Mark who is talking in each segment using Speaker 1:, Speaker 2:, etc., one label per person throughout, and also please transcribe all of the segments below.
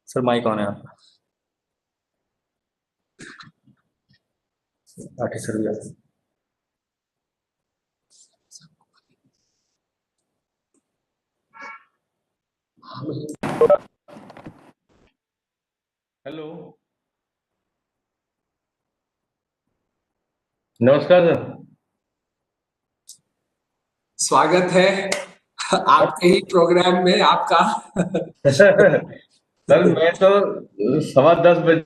Speaker 1: Sir mic on है आपका। आठे सर भैया।
Speaker 2: हेलो, नमस्कार सर।
Speaker 3: स्वागत है आपके ही प्रोग्राम में आपका।
Speaker 2: सर मैं तो 10:15 बजे।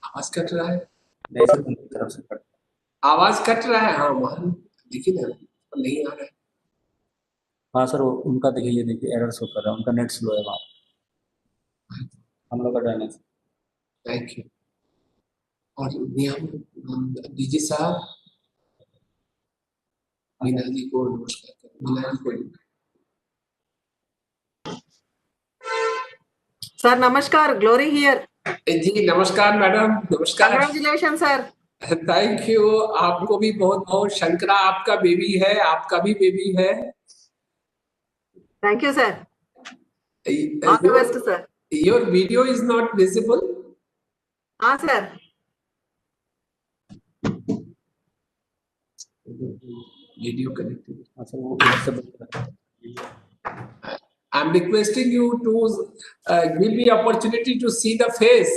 Speaker 3: आवाज कट रहा है।
Speaker 1: नहीं सर उनकी तरफ से कट।
Speaker 3: आवाज कट रहा है। हाँ वहाँ देखिए ना, नहीं आ रहा है।
Speaker 1: हाँ सर उनका देखिए, ये देखिए एरर शो कर रहा है, उनका नेट स्लो है वहाँ। हम लोग का डायनेक्स।
Speaker 3: Thank you. और नियम डीजे साहब, मीना जी को नमस्कार करें। मीना जी को
Speaker 4: सर नमस्कार, ग्लोरी हियर।
Speaker 3: जी नमस्कार मैडम, नमस्कार।
Speaker 4: Congratulation sir.
Speaker 3: Thank you. आपको भी बहुत बहुत। शंकरा आपका बेबी है, आपका भी बेबी है।
Speaker 4: Thank you sir. All the best sir.
Speaker 3: Your video is not visible.
Speaker 4: हाँ सर।
Speaker 3: Video connected.
Speaker 1: हाँ सर वो इधर से बंद कर रहा है।
Speaker 3: I'm requesting you to give me opportunity to see the face.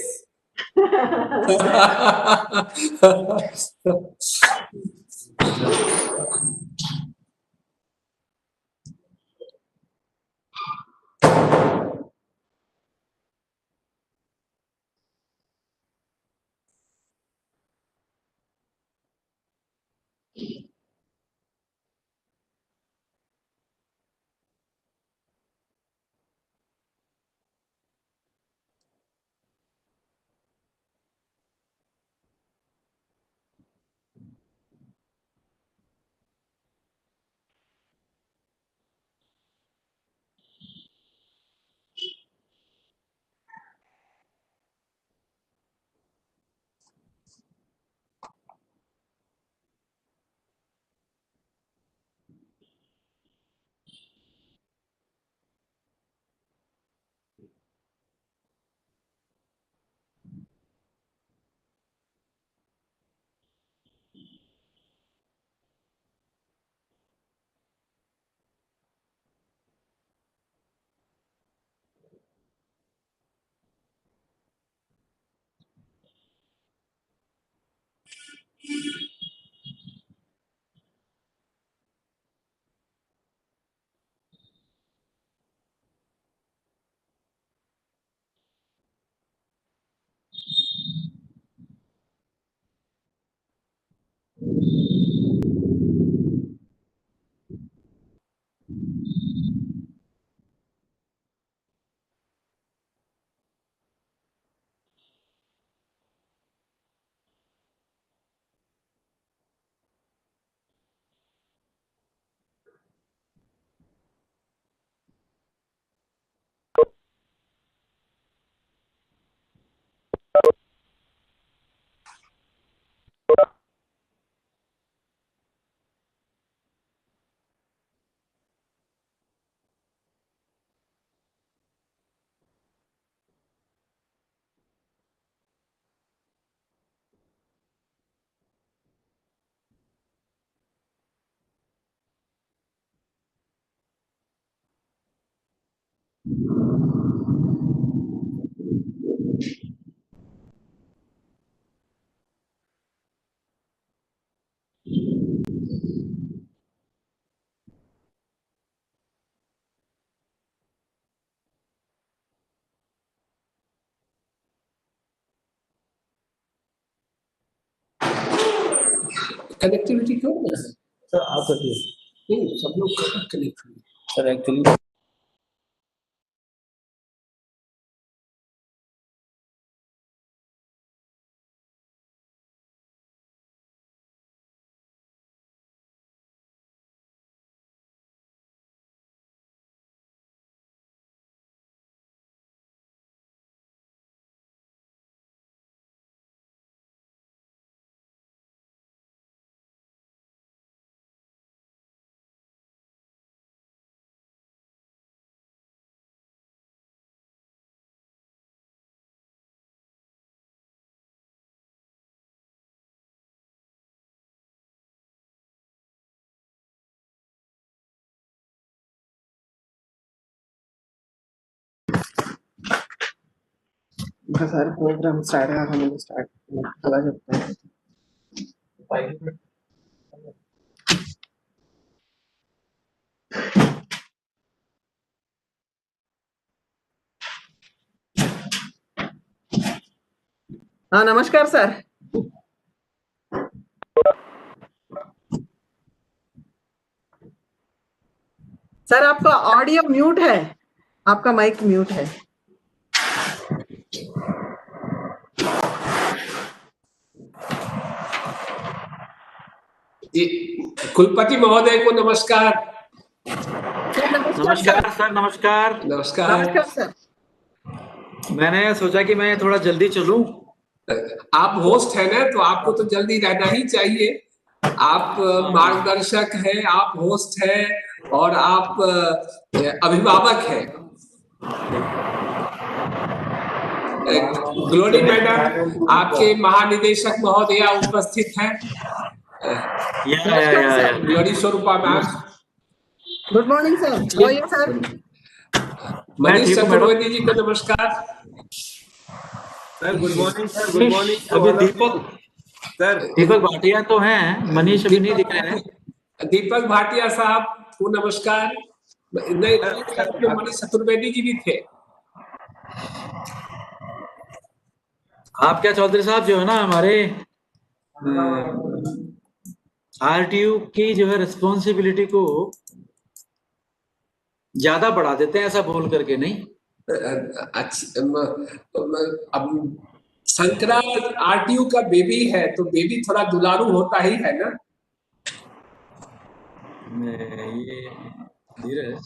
Speaker 3: Connectivity क्यों नहीं है?
Speaker 1: सर आप करिए।
Speaker 3: नहीं, सब लोग कनेक्ट हुए।
Speaker 1: Sir actually
Speaker 4: sir program start है, हम स्टार्ट चला जाता है। हाँ नमस्कार सर। सर आपका ऑडियो म्यूट है, आपका माइक म्यूट है।
Speaker 3: जी, कुलपति महोदय को नमस्कार।
Speaker 5: नमस्कार सर, नमस्कार।
Speaker 3: नमस्कार।
Speaker 4: नमस्कार सर।
Speaker 5: मैंने सोचा कि मैं थोड़ा जल्दी चलूं।
Speaker 3: आप होस्ट है ना, तो आपको तो जल्दी रहना ही चाहिए। आप मार्गदर्शक हैं, आप होस्ट हैं और आप अभिभावक हैं। ग्लोरी मैडम, आपके महानिदेशक महोदया उपस्थित हैं। Glory Swarupa ma'am.
Speaker 4: Good morning sir. How are you sir?
Speaker 3: Manish Chaturvedi ji को नमस्कार।
Speaker 2: Sir good morning sir, good morning.
Speaker 5: अभी दीपक भाटिया तो हैं, मनीष अभी नहीं दिख रहे हैं।
Speaker 3: दीपक भाटिया साहब को नमस्कार। नहीं, मनीष चतुर्वेदी जी भी थे।
Speaker 5: आप क्या चौधरी साहब जो है ना हमारे आरटीयू की जो है रिस्पॉन्सिबिलिटी को ज्यादा बढ़ा देते हैं, ऐसा बोल करके नहीं।
Speaker 3: अब शंकरा आरटीयू का बेबी है, तो बेबी थोड़ा दुलारू होता ही है ना।
Speaker 5: ये धीरज,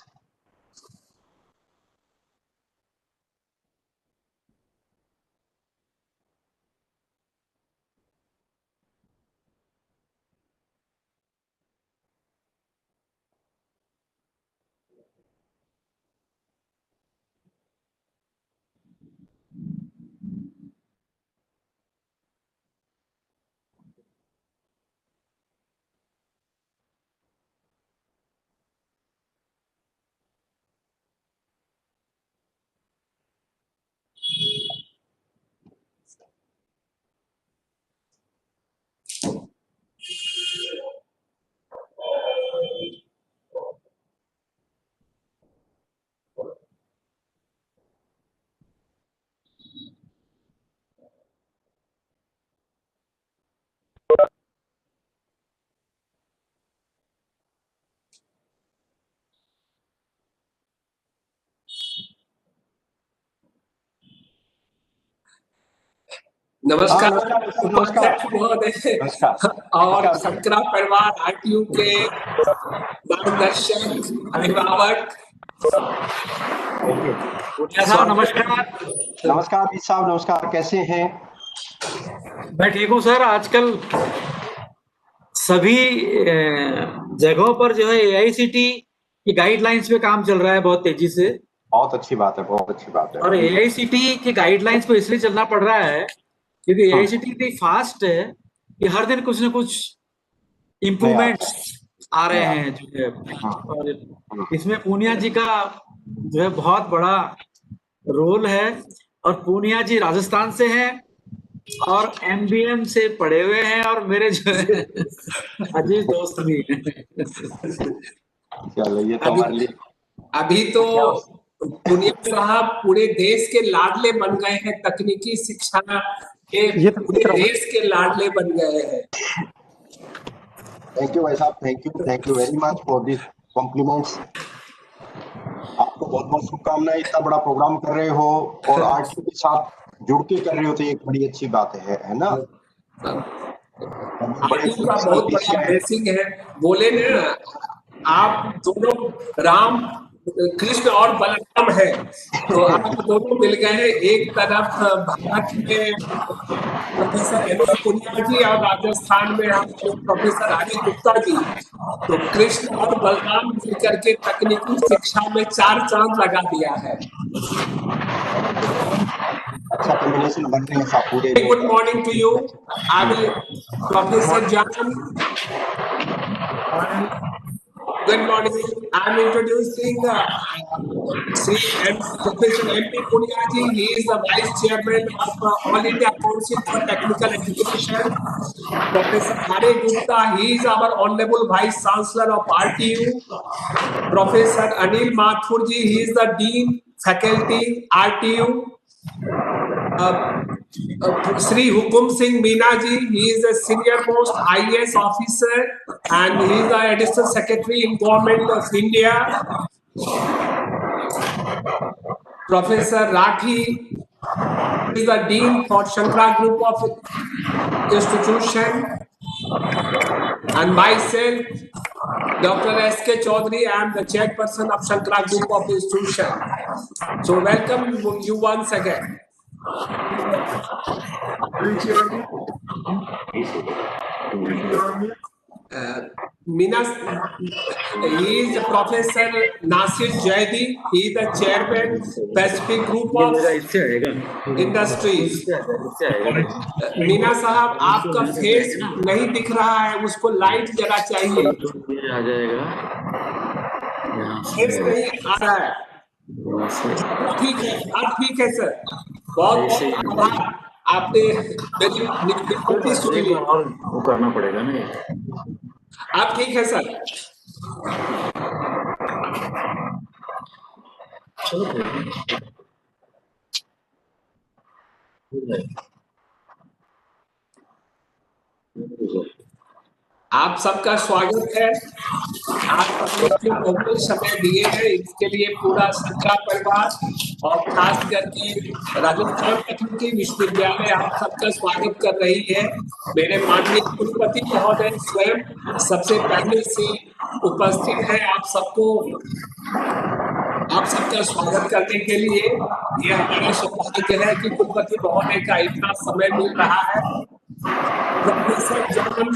Speaker 3: नमस्कार महोदय और शंकरा परिवार आरटीयू के मार्गदर्शक अभिभावक।
Speaker 5: नमस्कार।
Speaker 6: नमस्कार अमित साहब, नमस्कार। कैसे हैं?
Speaker 5: मैं ठीक हूँ सर। आजकल सभी जगहों पर जो है एआईसीटी की गाइडलाइंस पे काम चल रहा है बहुत तेजी से।
Speaker 6: बहुत अच्छी बात है, बहुत अच्छी बात है।
Speaker 5: और एआईसीटी की गाइडलाइंस पे इसलिए चलना पड़ रहा है क्योंकि एआईसीटी इतनी फास्ट है कि हर दिन कुछ न कुछ इम्प्रूवमेंट्स आ रहे हैं जो है। और इसमें पूनिया जी का जो है बहुत बड़ा रोल है। और पूनिया जी राजस्थान से हैं और एमबीएम से पढ़े हुए हैं और मेरे जो है अजीज दोस्त भी हैं।
Speaker 6: चलो ये तो हमारे लिए
Speaker 3: अभी तो पूनिया साहब पूरे देश के लाडले बन गए हैं, तकनीकी शिक्षा के पूरे देश के लाडले बन गए हैं।
Speaker 6: थैंक यू भाई साहब, thank you very much for this compliments. आपको बहुत बहुत शुभकामनाएं। इतना बड़ा प्रोग्राम कर रहे हो और आरटीयू के साथ जुड़ के कर रहे हो तो एक बड़ी अच्छी बात है ना।
Speaker 3: आरटीयू का बहुत बड़ा ब्लेसिंग है। बोले ना, आप दोनों राम कृष्ण और बलराम है, तो आप दोनों मिल गए। एक तरफ भारत में प्रोफेसर एनोस पुनिया जी और राजस्थान में हम प्रोफेसर आर्य गुप्ता जी, तो कृष्ण और बलराम मिलकर के तकनीकी शिक्षा में 4 चांद लगा दिया है।
Speaker 6: अच्छा कॉम्बिनेशन बन रहे हैं साहब पूरे।
Speaker 3: Good morning to you professor John. Good morning. I'm introducing Sri Professor M.P. Punyaji. He is the Vice Chairman of All India Council for Technical Education. Professor Hare Gupta, he is our Honorable Vice Chancellor of RTU. Professor Anil Mathurji, he is the Dean Faculty RTU. Sri Hukum Singh Meena ji, he is the senior most IAS officer and he is the Additional Secretary in Government of India. Professor Rathi is the Dean for Shankara Group of Institution. And myself, Dr. S.K. Chaudhary, I am the chairperson of Shankara Group of Institution. So welcome you once again. Minas, he is Professor Nasir Jaidi. He is the chairman Pacific Group of Industries. Meena साहब, आपका face नहीं दिख रहा है, उसको light जरा चाहिए।
Speaker 5: आ जाएगा,
Speaker 3: फेस नहीं आ रहा है। ठीक है, अब ठीक है सर। बहुत बहुत आपने मेरी नियुक्ति सुनी।
Speaker 5: वो करना पड़ेगा ना।
Speaker 3: अब ठीक है सर। आप सबका स्वागत है। आप जो बहुमूल्य समय दिए हैं इसके लिए पूरा शंकरा परिवार और खास करके राजस्थान तकनीकी विश्वविद्यालय आप सबका स्वागत कर रही है। मेरे माननीय कुलपति महोदय स्वयं सबसे पहले से उपस्थित है। आप सबका स्वागत करने के लिए यह हमारा सौभाग्य है कि कुलपति महोदय का इतना समय मिल रहा है। Professor John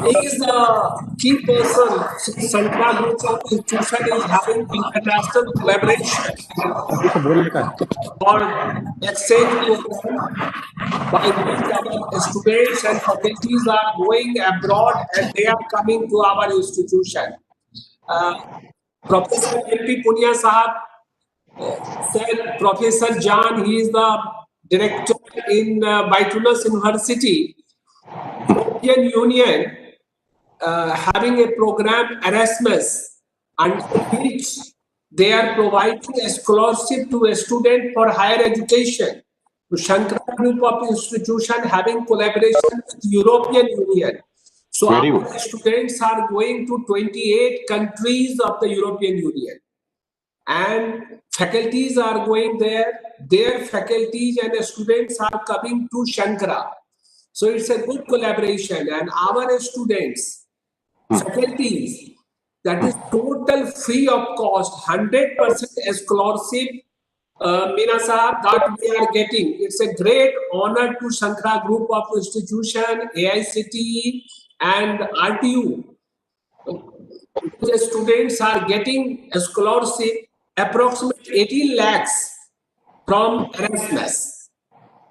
Speaker 3: is the key person. Shankara Group of Institution is having international collaboration for exchange program by which our students and faculties are going abroad and they are coming to our institution. Professor M.P. Punya Sahab said, Professor Jan, he is the director in Baitunus University. European Union having a program Erasmus, under which they are providing a scholarship to a student for higher education. To Shankara Group of Institution having collaboration with European Union. So our students are going to 28 countries of the European Union, and faculties are going there. Their faculties and students are coming to Shankara. So it's a good collaboration, and our students, faculties, that is total free of cost, 100% scholarship, Meena Sahab, that we are getting. It's a great honor to Shankara Group of Institution, AICTE and RTU. The students are getting a scholarship, approximately 18 lakhs from Erasmus.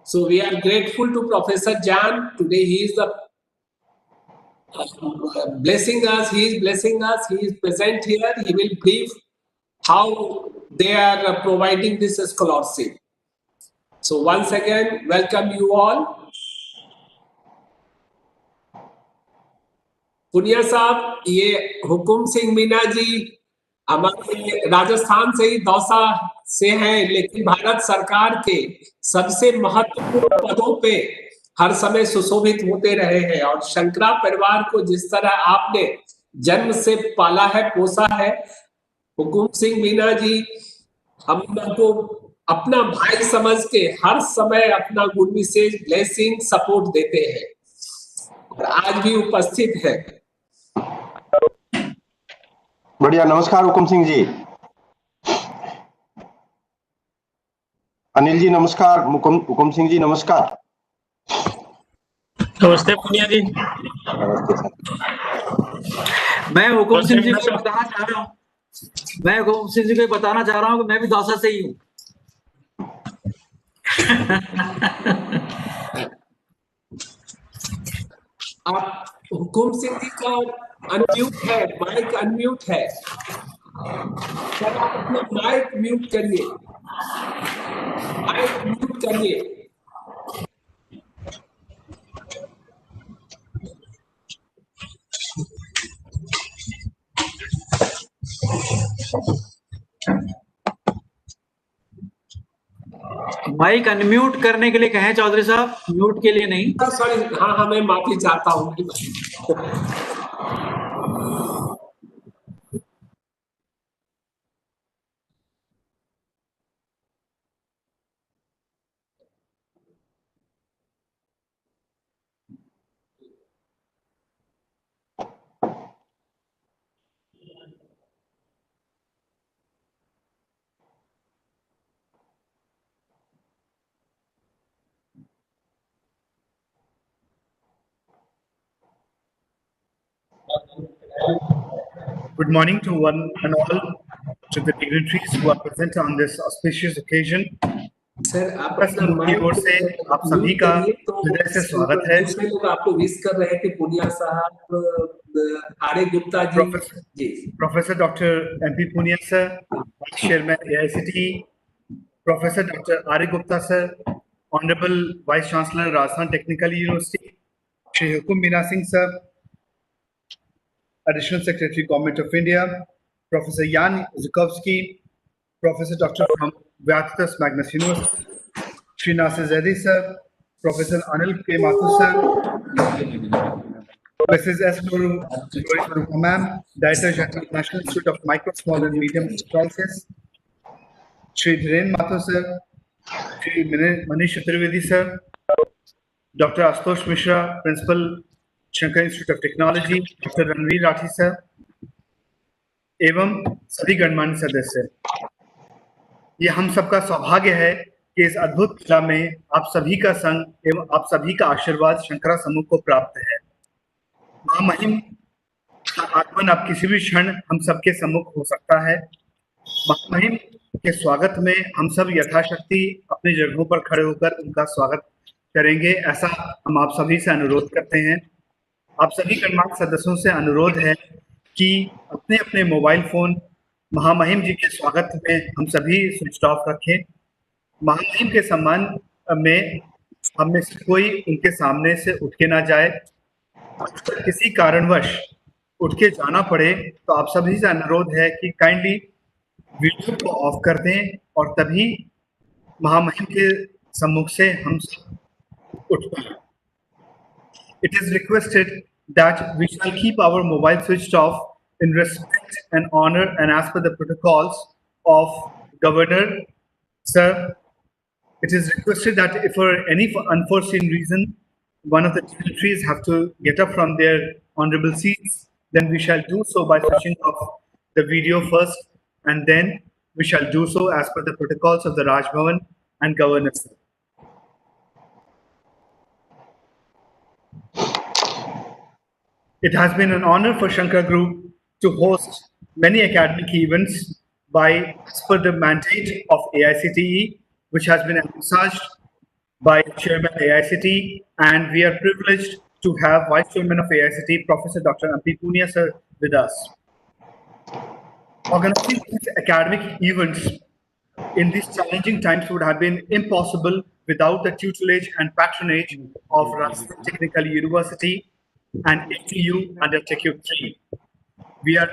Speaker 3: So we are grateful to Professor Jan. Today he is blessing us. He is blessing us. He is present here. He will brief how they are providing this scholarship. So once again, welcome you all. Punia साहब, ये हुकुम सिंह मीना जी हमारे राजस्थान से ही दौसा से हैं, लेकिन भारत सरकार के सबसे महत्वपूर्ण पदों पे हर समय सुशोभित होते रहे हैं। और शंकरा परिवार को जिस तरह आपने जन्म से पाला है, पोसा है, हुकुम सिंह मीना जी हम को अपना भाई समझ के हर समय अपना गुड विशेष ब्लेसिंग सपोर्ट देते हैं और आज भी उपस्थित है।
Speaker 6: बढ़िया, नमस्कार हुकुम सिंह जी। अनिल जी नमस्कार, हुकुम सिंह जी नमस्कार।
Speaker 7: नमस्ते पुनिया जी।
Speaker 6: नमस्ते सर।
Speaker 5: मैं हुकुम सिंह जी को बताना चाह रहा हूँ, कि मैं भी दौसा से ही हूँ।
Speaker 3: हुकुम सिंह जी का अनम्यूट है, माइक अनम्यूट है। सर आप अपना माइक म्यूट करिए, माइक म्यूट करिए।
Speaker 5: माइक अनम्यूट करने के लिए कहें चौधरी साहब, म्यूट के लिए नहीं।
Speaker 3: सॉरी, हाँ मैं माफी चाहता हूँ।
Speaker 7: Good morning to one and all, to the dignitaries who are present on this auspicious occasion.
Speaker 3: Sir आप
Speaker 7: बस
Speaker 3: अपना
Speaker 7: की ओर से आप सभी का हृदय से स्वागत है।
Speaker 3: दूसरे लोग आपको विश कर रहे हैं कि पुनिया साहब, Arya Gupta ji,
Speaker 7: professor doctor MP Punia sir, Vice Chairman AICTE, Professor Dr. Arya Gupta sir, Honorable Vice Chancellor Rajasthan Technical University, Shri Hukum Meena Singh sir, Additional Secretary Government of India, Professor Jan Zukowski, Professor Dr. from Vyathitas Magnus University, Shri Nasir Zaidi sir, Professor Anil K. Mathur sir, Mrs. S. Nuru ma'am, Director General National Institute of Micro, Small and Medium Enterprises, Shri Dhiren Mathur sir, Shri Manish Chaturvedi sir, Dr. Ashutosh Mishra, Principal, Shankar Institute of Technology, Dr. Ranveer Rathi sir, एवं सभी गणमान्य सदस्य। ये हम सबका सौभाग्य है कि इस अद्भुत कला में आप सभी का संग एवं आप सभी का आशीर्वाद शंकरा समूह को प्राप्त है। महामहिम का आगमन अब किसी भी क्षण हम सबके सम्मुख हो सकता है। महामहिम के स्वागत में हम सब यथाशक्ति अपनी जगहों पर खड़े होकर उनका स्वागत करेंगे, ऐसा हम आप सभी से अनुरोध करते हैं। आप सभी गणमान्य सदस्यों से अनुरोध है कि अपने अपने मोबाइल फोन महामहिम जी के स्वागत में हम सभी स्विच ऑफ रखें। महामहिम के सम्मान में हम में से कोई उनके सामने से उठ के ना जाए। किसी कारणवश उठ के जाना पड़े तो आप सभी से अनुरोध है कि काइंडली वीडियो को ऑफ कर दें और तभी महामहिम के सम्मुख से हम उठ पाए। It is requested that we shall keep our mobile switched off in respect and honor and as per the protocols of Governor Sir. It is requested that if for any unforeseen reason one of the dignitaries have to get up from their honorable seats, then we shall do so by switching off the video first, and then we shall do so as per the protocols of the Raj Bhavan and Governor Sir. It has been an honor for Shankar Group to host many academic events as per the mandate of AICTE, which has been envisaged by Chairman AICTE, and we are privileged to have Vice Chairman of AICTE, Professor Dr. MP Punia sir, with us. Organizing these academic events in these challenging times would have been impossible without the tutelage and patronage of Rajasthan Technical University and ATU under TechU3. We are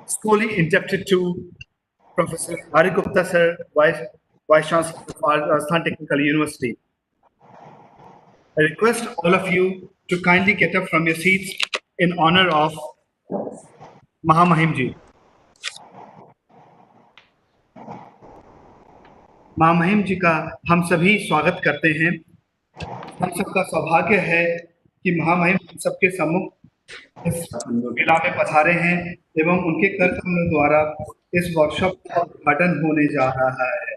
Speaker 7: solely indebted to Professor Arya Gupta sir, Vice Chancellor of Rajasthan Technical University. I request all of you to kindly get up from your seats in honor of Mahamahim ji. महामहिम जी का हम सभी स्वागत करते हैं। हम सबका सौभाग्य है कि महामहिम हम सबके सम्मुख इस मेला में पधारे हैं एवं उनके कर कमलों द्वारा इस वर्कशॉप का उद्घाटन होने जा रहा है।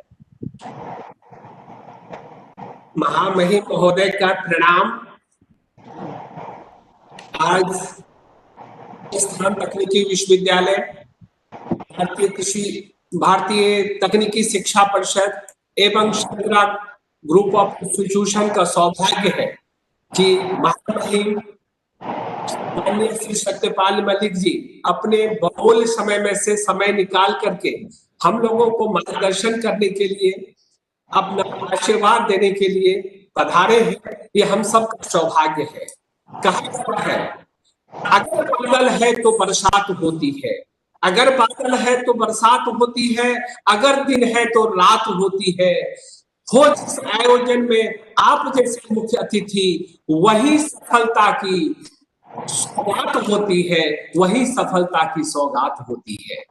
Speaker 3: महामहिम महोदय का प्रणाम। आज राजस्थान तकनीकी विश्वविद्यालय, भारतीय तकनीकी शिक्षा परिषद एवं शंकरा ग्रुप ऑफ इंस्टीट्यूशन का सौभाग्य है कि महामहिम माननीय श्री सत्यपाल मलिक जी अपने बहुमूल्य समय में से समय निकाल करके हम लोगों को मार्गदर्शन करने के लिए, अपना आशीर्वाद देने के लिए पधारे हैं, ये हम सब का सौभाग्य है। कहा जाता है अगर बादल है तो बरसात होती है, अगर बादल है तो बरसात होती है, अगर दिन है तो रात होती है। हो जिस आयोजन में आप जैसे मुख्य अतिथि, वही सफलता की सौगात होती है, वही सफलता की सौगात होती है।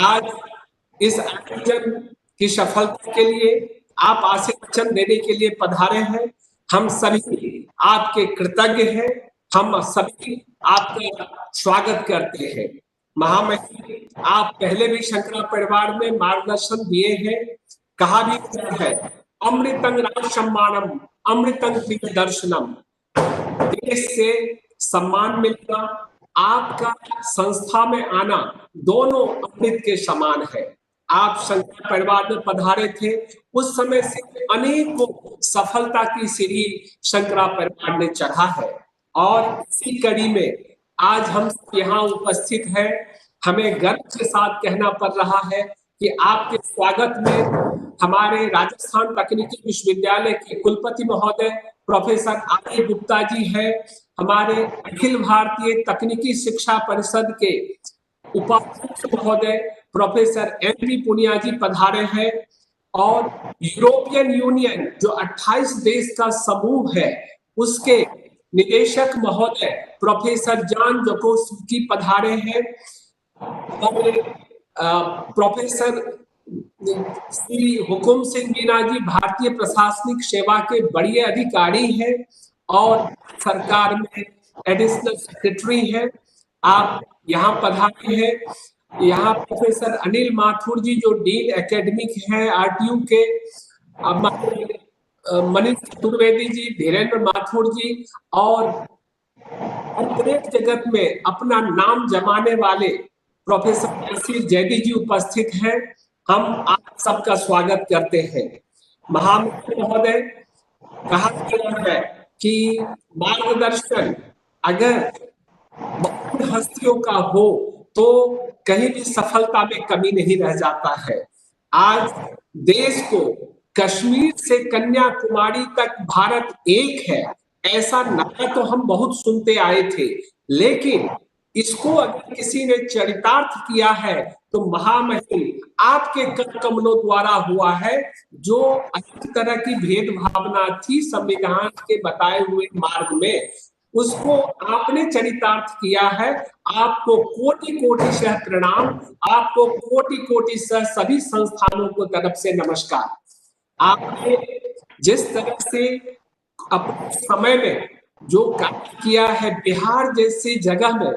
Speaker 3: आज इस आयोजन की सफलता के लिए आप आशीर्वचन देने के लिए पधारे हैं। हम सभी आपके कृतज्ञ हैं, हम सभी आपका स्वागत करते हैं। महामहिम, आप पहले भी शंकरा परिवार में मार्गदर्शन दिए हैं। कहा भी गया है अमृतं राज सम्मानम अमृतं प्रिय दर्शनम, देश से सम्मान मिलना, आपका संस्था में आना, दोनों अमृत के समान है। आप शंकर परिवार में पधारे थे, उस समय से अनेकों सफलता की सीढ़ी शंकरा परिवार ने चढ़ा है और इसी कड़ी में आज हम यहाँ उपस्थित हैं। हमें गर्व के साथ कहना पड़ रहा है कि आपके स्वागत में हमारे राजस्थान तकनीकी विश्वविद्यालय के कुलपति महोदय प्रोफेसर आर गुप्ता जी है, हमारे अखिल भारतीय तकनीकी शिक्षा परिषद के उपाध्यक्ष महोदय प्रोफेसर एम.वी. पुनिया जी पधारे हैं और यूरोपियन यूनियन जो 28 देश का समूह है उसके निदेशक महोदय प्रोफेसर जॉन जोकोस्की पधारे हैं और प्रोफेसर श्री हुकुम सिंह मीना जी भारतीय प्रशासनिक सेवा के बड़े अधिकारी हैं और सरकार में एडिशनल सेक्रेटरी हैं। आप यहाँ पधारे हैं। यहाँ प्रोफेसर अनिल माथुर जी जो डीन एकेडमिक हैं आरटीयू के, मनीष चतुर्वेदी जी, धीरेन्द्र माथुर जी और अंतरिक्ष जगत में अपना नाम जमाने वाले प्रोफेसर आशीष जैदी जी उपस्थित हैं। हम आप सबका स्वागत करते हैं। महामहिम महोदय, कहा गया है कि मार्गदर्शन अगर बहुत हस्तियों का हो तो कहीं भी सफलता में कमी नहीं रह जाता है। आज देश को कश्मीर से कन्याकुमारी तक भारत एक है, ऐसा नारा तो हम बहुत सुनते आए थे, लेकिन इसको अगर किसी ने चरितार्थ किया है तो महामहिम आपके कर कमलों द्वारा हुआ है। जो अच्छी तरह की भेद भावना थी संविधान के बताए हुए मार्ग में, उसको आपने चरितार्थ किया है। आपको कोटि कोटि सह प्रणाम, आपको कोटि कोटि सह सभी संस्थानों को तरफ से नमस्कार। आपने जिस तरह से अपने समय में जो कार्य किया है, बिहार जैसी जगह में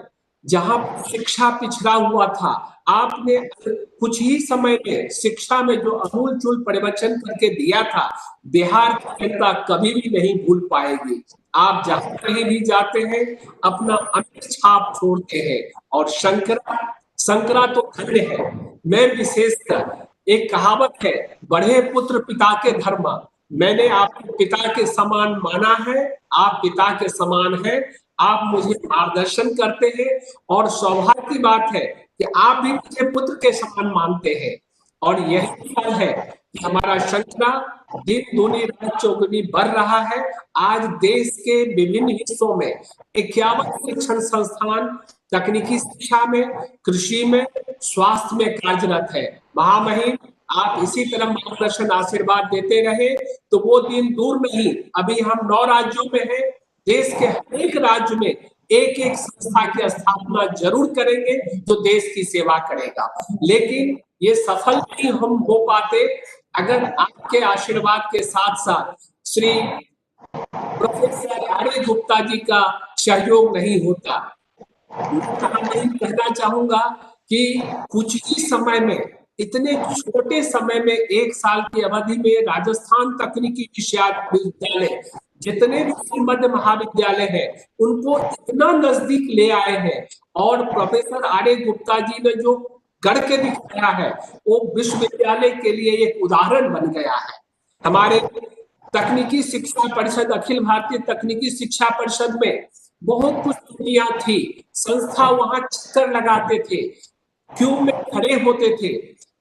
Speaker 3: जहां शिक्षा पिछड़ा हुआ था, आपने कुछ ही समय में शिक्षा में जो अमूलचूल परिवर्तन करके दिया था, बिहार की जनता कभी भी नहीं भूल पाएगी। आप जहां कहीं भी जाते हैं अपना अमिट छाप छोड़ते हैं और शंकरा तो धन्य है। मैं विशेषकर एक कहावत है, बढ़े पुत्र पिता के धर्म, मैंने आपको पिता के समान माना है, आप पिता के समान हैं, आप मुझे मार्गदर्शन करते हैं और सौभाग्य की बात है कि आप भी मुझे पुत्र के समान मानते हैं। और यही फल है कि हमारा शंकरा दिन दूनी रात चौगुनी बढ़ रहा है। आज देश के विभिन्न हिस्सों में 51 शिक्षण संस्थान तकनीकी शिक्षा में, कृषि में, स्वास्थ्य में कार्यरत है। महामहिम, आप इसी तरह मार्गदर्शन आशीर्वाद देते रहे तो वो दिन दूर नहीं। अभी हम 9 राज्यों में हैं, देश के हर एक राज्य में एक एक संस्था की स्थापना जरूर करेंगे जो देश की सेवा करेगा। लेकिन ये सफल नहीं हम हो पाते अगर आपके आशीर्वाद के साथ साथ श्री प्रोफेसर आर गुप्ता जी का सहयोग नहीं होता। मैं कहना चाहूंगा कि कुछ ही समय में, इतने छोटे समय में, 1 साल की अवधि में राजस्थान तकनीकी विश्वविद्यालय जितने भी संबद्ध महाविद्यालय हैं उनको इतना नजदीक ले आए हैं और प्रोफेसर आर गुप्ता जी ने जो गढ़ के दिखाया है वो विश्वविद्यालय के लिए एक उदाहरण बन गया है। हमारे तकनीकी शिक्षा परिषद, अखिल भारतीय तकनीकी शिक्षा परिषद में बहुत कुछ त्रुटियां थी। संस्था वहां चक्कर लगाते थे, क्यों में खड़े होते थे।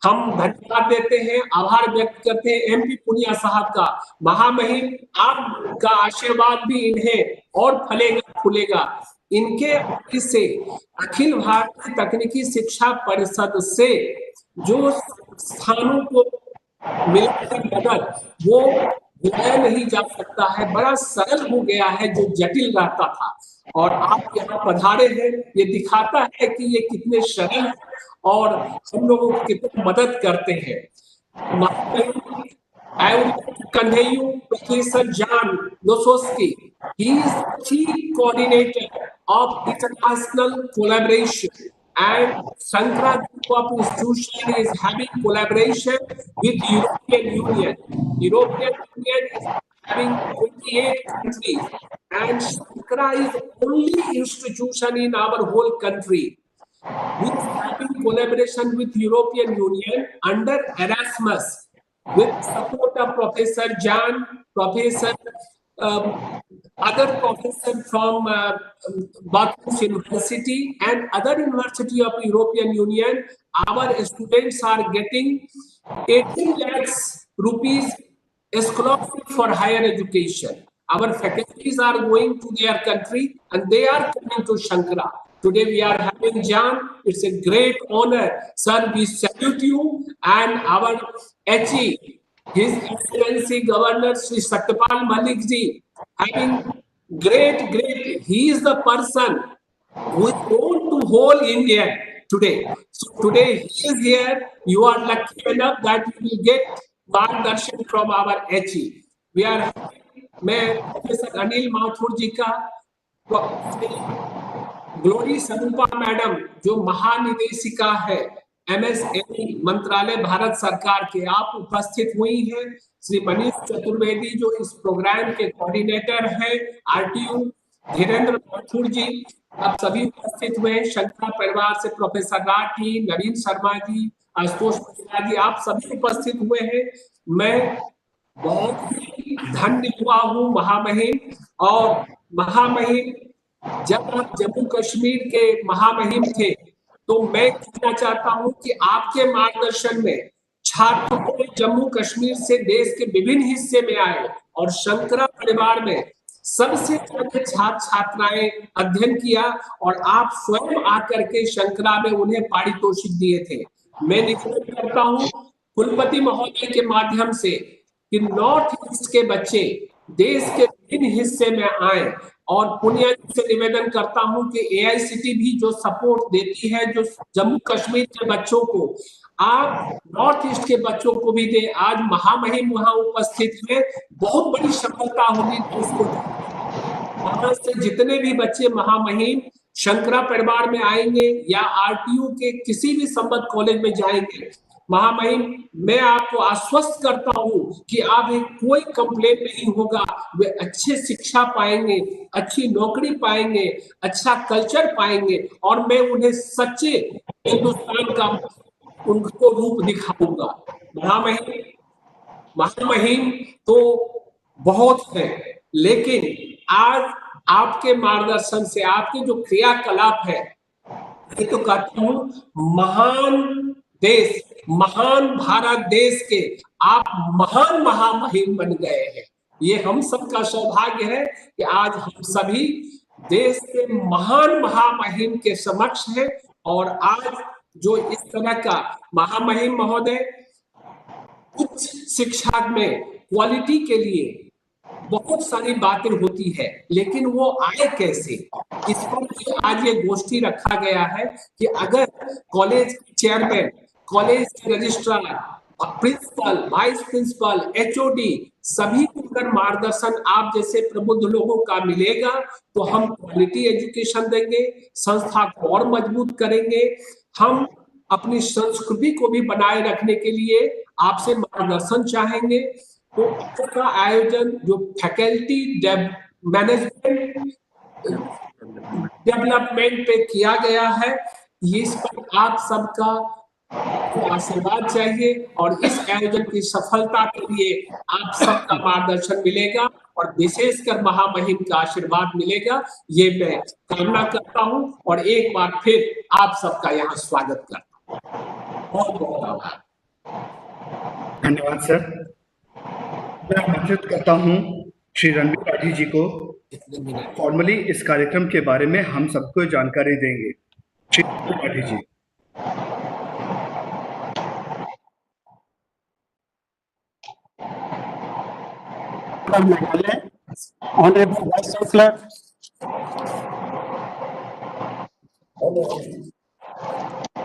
Speaker 3: हम धन्यवाद देते हैं, आभार व्यक्त करते हैं एमपी पुनिया साहब का। महामहिम, आपका आशीर्वाद भी इन्हें और फलेगा फूलेगा। इनके से अखिल भारतीय तकनीकी शिक्षा परिषद से जो स्थानों को मिलकर मदद वो भुलाया नहीं जा सकता है। बड़ा सरल हो गया है जो जटिल रहता था, और आप यहाँ पधारे हैं, ये दिखाता है कि ये कितने सरल और हम लोगों को कितनी मदद करते हैं। I would like to convey you Professor Jan Losowski. He is Chief Coordinator of International Collaboration, and Shankara Group of Institution is having collaboration with European Union. European Union is having 28 countries, and Shankara is the only institution in our whole country which is having collaboration with European Union under Erasmus, with support of Professor Jan, Professor other professor from Bathurst University and other university of European Union. Our students are getting 18 lakhs rupees scholarship for higher education. Our faculties are going to their country and they are coming to Shankara. Today we are having Jan. It's a great honor. Sir, we salute you and our HE, His Excellency Governor Sri Satyapal Malik ji, having great, he is the person who is known to whole India today. So today he is here. You are lucky enough that you will get margdarshan from our HE. We are, मैं professor Anil Mathur जी का, glory स्वरूपा madam जो महानिदेशिका है MSME मंत्रालय भारत सरकार के, आप उपस्थित हुई हैं। श्री मनीष चतुर्वेदी जो इस प्रोग्राम के कोऑर्डिनेटर हैं, RTU धीरेन्द्र माथुर जी, आप सभी उपस्थित हुए। शंकरा परिवार से प्रोफेसर राठी, नवीन शर्मा जी, आशुतोष मिश्रा जी, आप सभी उपस्थित हुए हैं। मैं बहुत ही धन्य हुआ हूँ महामहिम। और महामहिम, जब आप जम्मू कश्मीर के महामहिम थे तो मैं कहना चाहता हूं कि आपके मार्गदर्शन में छात्र जम्मू कश्मीर से देश के विभिन्न हिस्से में आए और शंकरा परिवार में सबसे ज्यादा छात्र छात्राएं अध्ययन किया, और आप स्वयं आकर के शंकरा में उन्हें पारितोषिक दिए थे। मैं निवेदन करता हूं कुलपति महोदय के माध्यम से कि नॉर्थ ईस्ट के बच्चे देश के विभिन्न हिस्से में आए, और पुनिया जी से निवेदन करता हूं कि AICT भी जो सपोर्ट देती है जो जम्मू कश्मीर के बच्चों को, आप नॉर्थ ईस्ट के बच्चों को भी दे। आज महामहिम वहां उपस्थित है, बहुत बड़ी सफलता होगी उसको। वहां से जितने भी बच्चे महामहिम शंकरा परिवार में आएंगे या RTU के किसी भी संबद्ध कॉलेज में जाएंगे, महामहिम मैं आपको आश्वस्त करता हूं कि आप कोई कंप्लेंट नहीं होगा। वे अच्छे शिक्षा पाएंगे, अच्छी नौकरी पाएंगे, अच्छा कल्चर पाएंगे, और मैं उन्हें सच्चे हिंदुस्तान का उनको रूप दिखाऊंगा। महामहिम तो बहुत है, लेकिन आज आपके मार्गदर्शन से, आपके जो क्रियाकलाप है, मैं तो कहता हूं महान देश, महान भारत देश के आप महान महामहिम बन गए हैं। ये हम सबका सौभाग्य है कि आज हम सभी देश के महान महामहिम के समक्ष हैं। और आज जो इस तरह का महामहिम महोदय उच्च शिक्षा में क्वालिटी के लिए बहुत सारी बातें होती है, लेकिन वो आए कैसे, इस पर आज ये गोष्ठी रखा गया है कि अगर कॉलेज चेयरमैन, कॉलेज के registrar, principal, vice principal, HOD सभी को अगर मार्गदर्शन आप जैसे प्रबुद्ध लोगों का मिलेगा तो हम क्वालिटी एजुकेशन देंगे, संस्था को और मजबूत करेंगे। हम अपनी संस्कृति को भी बनाए रखने के लिए आपसे मार्गदर्शन चाहेंगे। तो इसका आयोजन जो फैकल्टी मैनेजमेंट डेवलपमेंट पे किया गया है, इस पर आप सबका आपसे आशीर्वाद चाहिए और इस आयोजन की सफलता के लिए आप सबका मार्गदर्शन मिलेगा और विशेषकर महामहिम का आशीर्वाद मिलेगा, ये मैं कामना करता हूं और एक बार फिर आप सबका यहाँ स्वागत करता हूं। बहुत बहुत आभार।
Speaker 7: धन्यवाद सर। मैं आमंत्रित करता हूं श्री रणबीर राठी जी को फॉर्मली इस कार्यक्रम के बारे में हम सबको जानकारी देंगे। श्री रणबीर राठी जी।
Speaker 8: Honorable Vice Chancellor,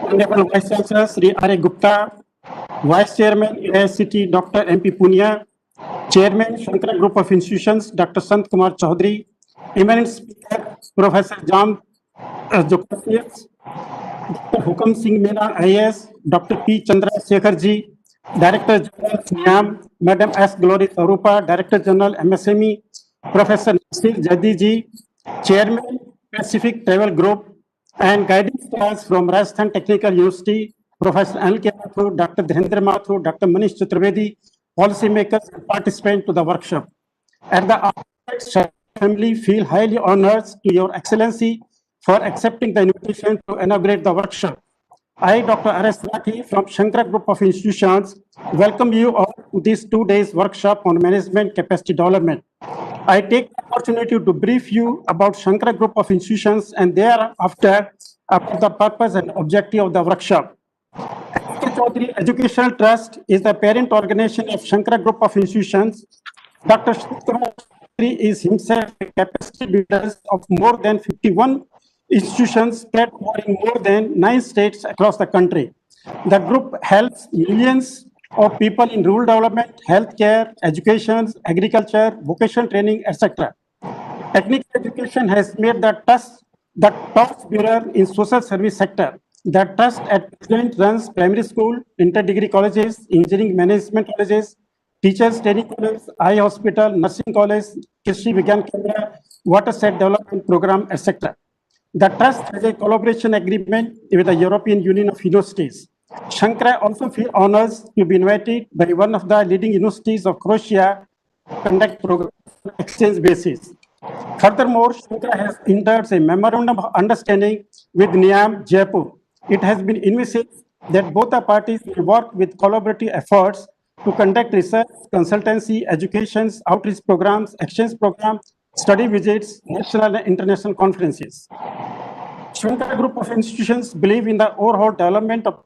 Speaker 8: Honorable Vice Chancellor Sri R.A. Gupta, Vice Chairman AICT Dr. M.P. Punia, Chairman Shankara Group of Institutions Dr. Sant Kumar Chaudhary, Eminent Speaker Professor Jam Jokatius, Dr. Hukam Singh Mena IAS, Dr. P. Chandra Shekhar Ji, Director General SNIAM, Madam S. Glory Sarupa, Director General MSME, Professor Nasir Jaddi Ji, Chairman Pacific Travel Group, and guiding stars from Rajasthan Technical University, Professor Anil K. Mathur, Dr. Dhendra Mathur, Dr. Manish Chaturvedi, policymakers and participants to the workshop. At the outset, family feel highly honored to Your Excellency for accepting the invitation to inaugurate the workshop. I, Dr. R.S. Rathi from Shankara Group of Institutions, welcome you all to this 2 days workshop on management capacity development. I take the opportunity to brief you about Shankara Group of Institutions and thereafter about the purpose and objective of the workshop. S.K. Chaudhary Educational Trust is the parent organization of Shankara Group of Institutions. Dr. Shankara Chaudhary is himself a capacity builder of more than 51 institutions spread in more than 9 states across the country. The group helps millions of people in rural development, healthcare, education, agriculture, vocational training, etc. Technical education has made the trust the top bureau in social service sector. The trust at present runs primary school, inter-degree colleges, engineering management colleges, teachers training colleges, eye hospital, nursing college, Krishi Vigyan Kendra, watershed development program, etc. The trust has a collaboration agreement with the European Union of Universities. Shankara also feels honored to be invited by one of the leading universities of Croatia to conduct program on exchange basis. Furthermore, Shankara has entered a memorandum of understanding with NIAM Jaipur. It has been envisaged that both the parties will work with collaborative efforts to conduct research, consultancy, education, outreach programs, exchange programs, study visits, national and international conferences. Shankara Group of Institutions believe in the overall development of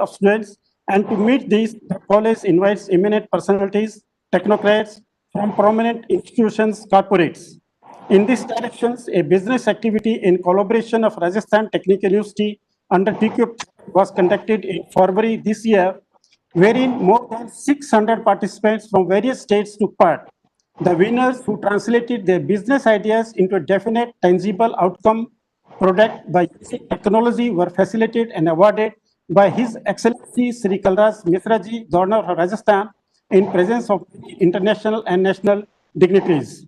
Speaker 8: students, and to meet these, the college invites eminent personalities, technocrats from prominent institutions, corporates. In this direction, a business activity in collaboration of Rajasthan Technical University under TQ was conducted in February this year, wherein more than 600 participants from various states took part. The winners who translated their business ideas into a definite, tangible outcome product by using technology were facilitated and awarded by His Excellency Sri Kalraj Mishra Ji, Governor of Rajasthan, in presence of international and national dignitaries.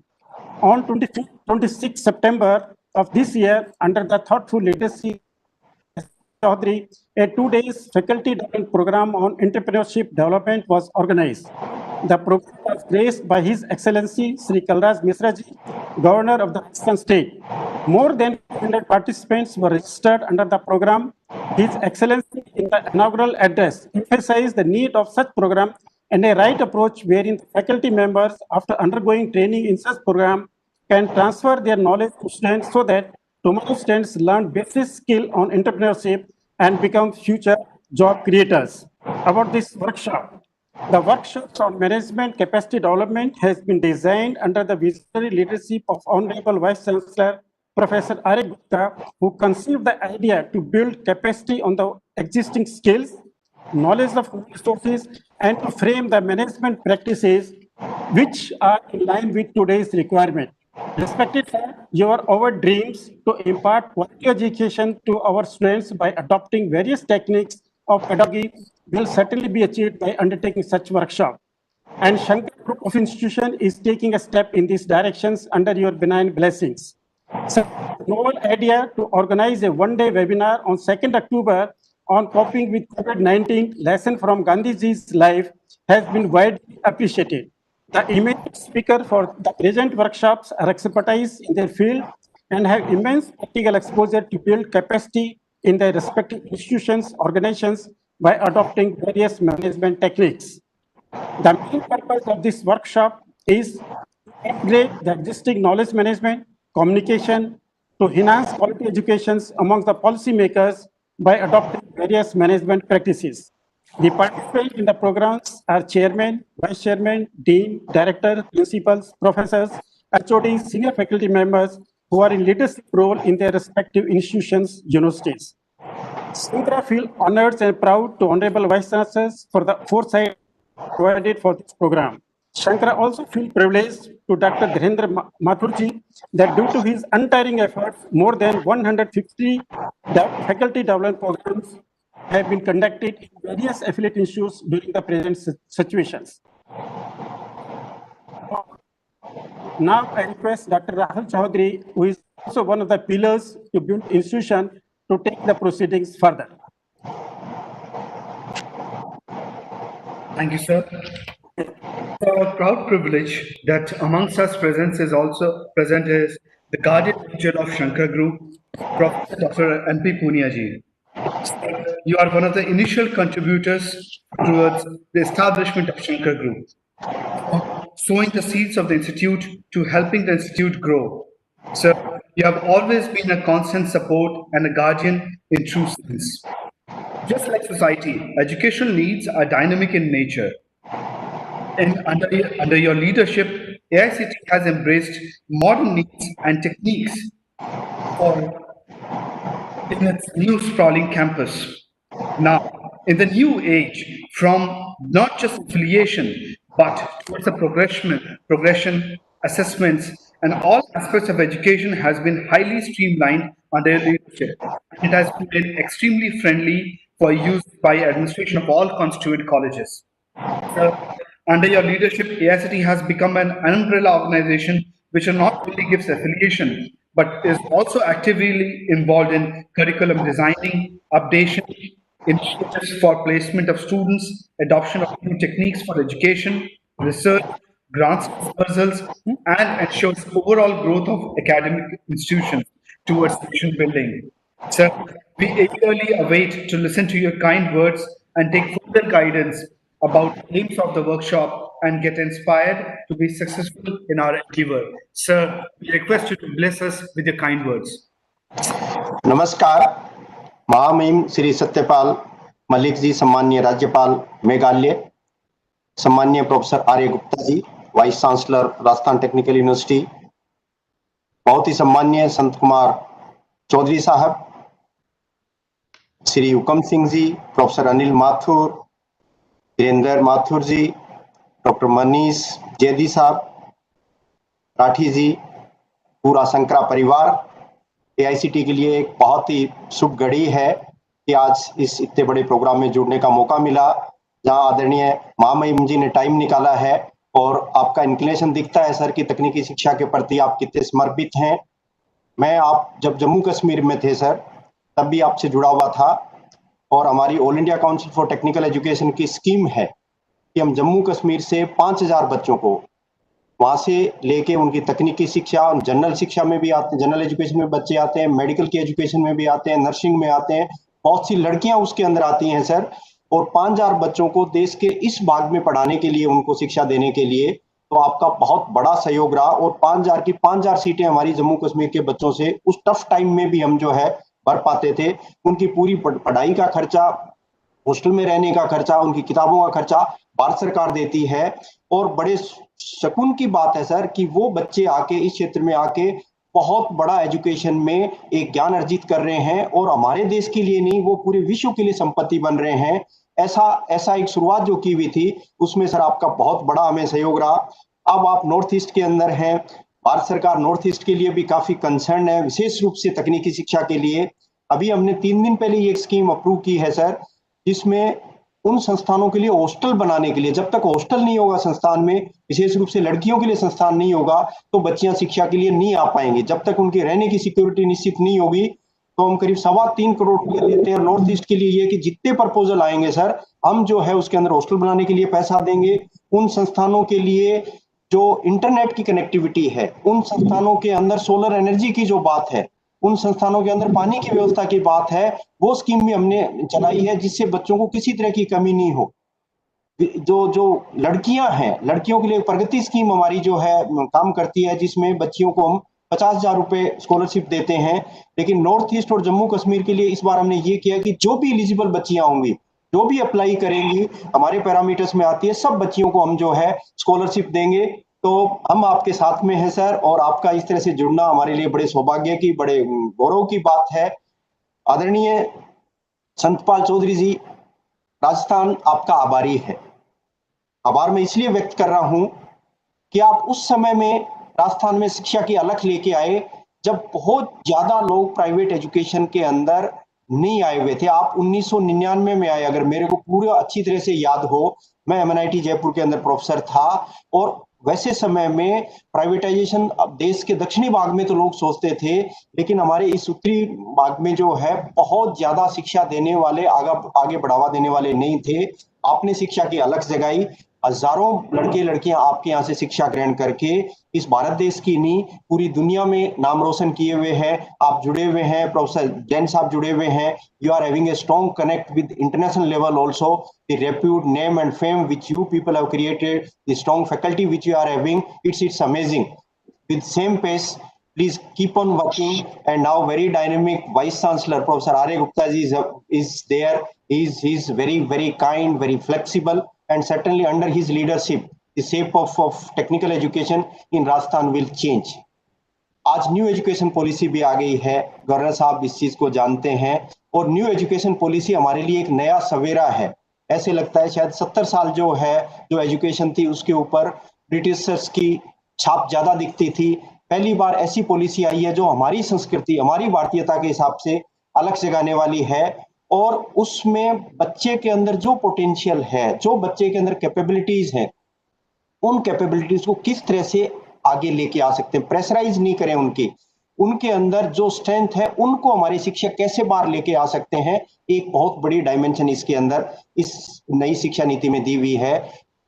Speaker 8: On 26 September of this year, under the thoughtful leadership of Chaudhary, a 2 days faculty development program on entrepreneurship development was organized. The program was graced by His Excellency Sri Kalraj Mishra Ji, Governor of the Rajasthan State. More than 100 participants were registered under the program. His Excellency, in the inaugural address, emphasized the need of such program and a right approach wherein the faculty members, after undergoing training in such program, can transfer their knowledge to students so that tomorrow students learn basic skill on entrepreneurship and become future job creators. About this workshop, the workshop on management capacity development has been designed under the visionary leadership of Honorable Vice Chancellor Professor R.A. Gupta, who conceived the idea to build capacity on the existing skills, knowledge of resources, and to frame the management practices which are in line with today's requirement. Respected sir, our dreams to impart quality education to our students by adopting various techniques of pedagogy will certainly be achieved by undertaking such workshop. And Shankara Group of Institution is taking a step in these directions under your benign blessings. So, novel idea to organize a one-day webinar on 2nd October on coping with COVID-19 lesson from Gandhiji's life has been widely appreciated. The immediate speaker for the present workshops are expertise in their field and have immense practical exposure to build capacity in their respective institutions, organizations by adopting various management techniques. The main purpose of this workshop is to integrate the existing knowledge management, communication, to enhance quality educations amongst the policymakers by adopting various management practices. The participants in the programs are chairman, vice chairman, dean, director, principals, professors, HODs, senior faculty members who are in leadership role in their respective institutions, universities. Shankara feel honored and proud to Honorable Vice Chancellors for the foresight provided for this program. Shankara also feel privileged to Dr. Dhirendra Mathurji that due to his untiring efforts, more than 150 faculty development programs have been conducted in various affiliate institutes during the present situations. Now I request Dr. Rahul Chaudhary, who is also one of the pillars to build institution, to take the proceedings further.
Speaker 7: Thank you, sir. It's our proud privilege that amongst us present is the guardian angel of Shankara Group, Professor Dr. M.P. Punia ji. You are one of the initial contributors towards the establishment of Shankara Group, sowing the seeds of the institute to helping the institute grow. Sir, you have always been a constant support and a guardian in true sense. Just like society, educational needs are dynamic in nature. And under your leadership, AICT has embraced modern needs and techniques in its new sprawling campus. Now, in the new age, from not just affiliation, but towards the progression, assessments, and all aspects of education has been highly streamlined under your leadership. It has been made extremely friendly for use by administration of all constituent colleges. Under your leadership, AICT has become an umbrella organization which not only gives affiliation, but is also actively involved in curriculum designing, updation, initiatives for placement of students, adoption of new techniques for education, research, grants dispersals, and ensures overall growth of academic institutions towards nation building. Sir, we eagerly await to listen to your kind words and take further guidance about the aims of the workshop and get inspired to be successful in our endeavor. Sir, we request you to bless us with your kind words.
Speaker 6: नमस्कार, महामहिम श्री सत्यपाल मलिक जी, सम्मानीय राज्यपाल मेघालय, सम्मानीय professor Arya Gupta ji, vice chancellor Rajasthan technical university, बहुत ही सम्मानीय संत कुमार चौधरी साहब, Shri Hukam Singh ji, professor Anil Mathur, Dhirendra Mathur ji, doctor Manish Zaidi साहब, राठी जी, पूरा शंकरा परिवार, AICT के लिए एक बहुत ही शुभ घड़ी है कि आज इस इतने बड़े प्रोग्राम में जुड़ने का मौका मिला, जहां आदरणीय महामहिम जी ने टाइम निकाला है और आपका इंक्लिनेशन दिखता है सर कि तकनीकी शिक्षा के प्रति आप कितने समर्पित हैं। मैं आप जब जम्मू कश्मीर में थे सर, तब भी आपसे जुड़ा हुआ था और हमारी all India council for technical education की स्कीम है कि हम जम्मू कश्मीर से 5000 बच्चों को वहां से लेके उनकी तकनीकी शिक्षा, जनरल शिक्षा में भी आते हैं, जनरल एजुकेशन में बच्चे आते हैं, मेडिकल की एजुकेशन में भी आते हैं, नर्सिंग में आते हैं, बहुत सी लड़कियां उसके अंदर आती हैं सर, और 5000 बच्चों को देश के इस भाग में पढ़ाने के लिए, उनको शिक्षा देने के लिए तो आपका बहुत बड़ा सहयोग रहा। और 5000 की 5000 सीटें हमारी जम्मू कश्मीर के बच्चों से उस टफ टाइम में भी हम जो है भर पाते थे। उनकी पूरी पढ़ाई का खर्चा, हॉस्टल में रहने का खर्चा, उनकी किताबों का खर्चा भारत सरकार देती है। और बड़े सुकून की बात है सर कि वो बच्चे आके इस क्षेत्र में आके बहुत बड़ा एजुकेशन में एक ज्ञान अर्जित कर रहे हैं और हमारे देश के लिए नहीं, वो पूरे विश्व के लिए संपत्ति बन रहे हैं। ऐसा एक शुरुआत जो की हुई थी उसमें सर आपका बहुत बड़ा हमें सहयोग रहा। अब आप नॉर्थ ईस्ट के अंदर हैं, भारत सरकार नॉर्थ ईस्ट के लिए भी काफी कंसर्न है, विशेष रूप से तकनीकी शिक्षा के लिए। अभी हमने 3 दिन पहले ये एक स्कीम अप्रूव की है सर, जिसमें उन संस्थानों के लिए हॉस्टल बनाने के लिए, जब तक हॉस्टल नहीं होगा संस्थान में, विशेष रूप से लड़कियों के लिए संस्थान नहीं होगा, तो बच्चियां शिक्षा के लिए नहीं आ पाएंगी। जब तक उनके रहने की सिक्योरिटी निश्चित नहीं होगी तो हम करीब 3.25 करोड़ रुपया लेते हैं। नॉर्थ ईस्ट के लिए ये कि जितने प्रपोजल आएंगे सर, हम जो है उसके अंदर हॉस्टल बनाने के लिए पैसा देंगे। उन संस्थानों के लिए जो इंटरनेट की कनेक्टिविटी है, उन संस्थानों के अंदर सोलर एनर्जी की जो बात है, उन संस्थानों के अंदर पानी की व्यवस्था की बात है, वो स्कीम भी हमने चलाई है जिससे बच्चों को किसी तरह की कमी नहीं हो। जो लड़कियां हैं, लड़कियों के लिए प्रगति स्कीम हमारी जो है काम करती है, जिसमें बच्चियों को हम 50,000 रुपए स्कॉलरशिप देते हैं। लेकिन नॉर्थ ईस्ट और जम्मू कश्मीर के लिए इस बार हमने ये किया कि जो भी एलिजिबल बच्चियां होंगी, जो भी अप्लाई करेंगी, हमारे पैरामीटर्स में आती है, सब बच्चियों को हम जो है स्कॉलरशिप देंगे। तो हम आपके साथ में हैं सर, और आपका इस तरह से जुड़ना हमारे लिए बड़े सौभाग्य की, बड़े गौरव की बात है। आदरणीय संतपाल चौधरी जी, राजस्थान आपका आभारी है। आभार मैं इसलिए व्यक्त कर रहा हूं कि आप उस समय में राजस्थान में शिक्षा की अलख लेके आए जब बहुत ज्यादा लोग प्राइवेट एजुकेशन के अंदर नहीं आए हुए थे। आप 1999 में आए, अगर मेरे को पूरा अच्छी तरह से याद हो। मैं MNIT जयपुर के अंदर प्रोफेसर था, और वैसे समय में प्राइवेटाइजेशन अब देश के दक्षिणी भाग में तो लोग सोचते थे, लेकिन हमारे इस उत्तरी भाग में जो है बहुत ज्यादा शिक्षा देने वाले, आगे बढ़ावा देने वाले नहीं थे। आपने शिक्षा की अलख जगाई। हजारों लड़के लड़कियां आपके यहाँ से शिक्षा ग्रहण करके इस भारत देश की नहीं, पूरी दुनिया में नाम रोशन किए हुए हैं। आप जुड़े हुए हैं, प्रोफेसर जैन साहब जुड़े हुए हैं। You are having a strong connect with international level also. The repute name and fame which you people have created, the strong faculty which you are having, it's amazing. With same pace, please keep on working. And now very dynamic vice chancellor Professor R.A. Gupta ji is there. He's very kind, very flexible, and certainly under his leadership the shape of technical education in Rajasthan will change. आज new education policy भी आ गई है, governor साहब इस चीज को जानते हैं, और न्यू एजुकेशन पॉलिसी हमारे लिए एक नया सवेरा है। ऐसे लगता है शायद 70 साल जो है जो एजुकेशन थी उसके ऊपर ब्रिटिशर्स की छाप ज्यादा दिखती थी। पहली बार ऐसी पॉलिसी आई है जो हमारी संस्कृति, हमारी भारतीयता के हिसाब से अलग जगाने वाली है, और उसमें बच्चे के अंदर जो पोटेंशियल है, जो बच्चे के अंदर कैपेबिलिटीज हैं, उन कैपेबिलिटीज को किस तरह से आगे लेके आ सकते हैं, प्रेशराइज नहीं करें उनके अंदर जो स्ट्रेंथ है उनको हमारी शिक्षक कैसे बाहर लेके आ सकते हैं, एक बहुत बड़ी डायमेंशन इसके अंदर इस नई शिक्षा नीति में दी हुई है।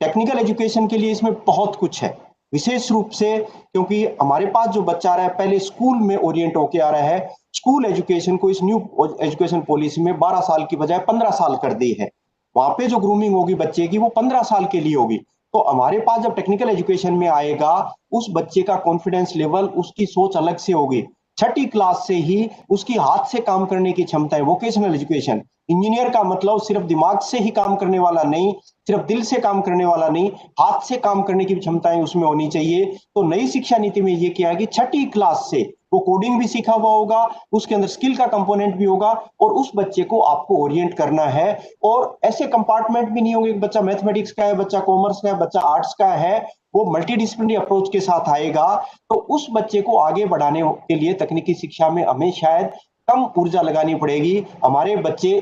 Speaker 6: टेक्निकल एजुकेशन के लिए इसमें बहुत कुछ है, विशेष रूप से क्योंकि हमारे पास जो बच्चा आ रहा है पहले स्कूल में ओरिएंट होके आ रहा है। स्कूल एजुकेशन को इस न्यू एजुकेशन पॉलिसी में 12 साल की बजाय 15 साल कर दी है। वहां पे जो ग्रूमिंग होगी बच्चे की वो 15 साल के लिए होगी। तो हमारे पास जब टेक्निकल एजुकेशन में आएगा, उस बच्चे का कॉन्फिडेंस लेवल, उसकी सोच अलग से होगी। 6ठी क्लास से ही उसकी हाथ से काम करने की क्षमता है। वोकेशनल एजुकेशन, इंजीनियर का मतलब सिर्फ दिमाग से ही काम करने वाला नहीं, सिर्फ दिल से काम करने वाला नहीं, हाथ से काम करने की क्षमताएं उसमें होनी चाहिए। तो नई शिक्षा नीति में ये किया है कि 6ठी क्लास से वो कोडिंग भी सीखा हुआ होगा, उसके अंदर स्किल का कंपोनेंट भी होगा, और उस बच्चे को आपको ओरिएंट करना है। और ऐसे कंपार्टमेंट भी नहीं होंगे, बच्चा मैथमेटिक्स का है, बच्चा कॉमर्स का है, बच्चा आर्ट्स का है, वो मल्टीडिसिप्लिनरी अप्रोच के साथ आएगा। तो उस बच्चे को आगे बढ़ाने के लिए तकनीकी शिक्षा में हमें शायद कम ऊर्जा लगानी पड़ेगी। हमारे बच्चे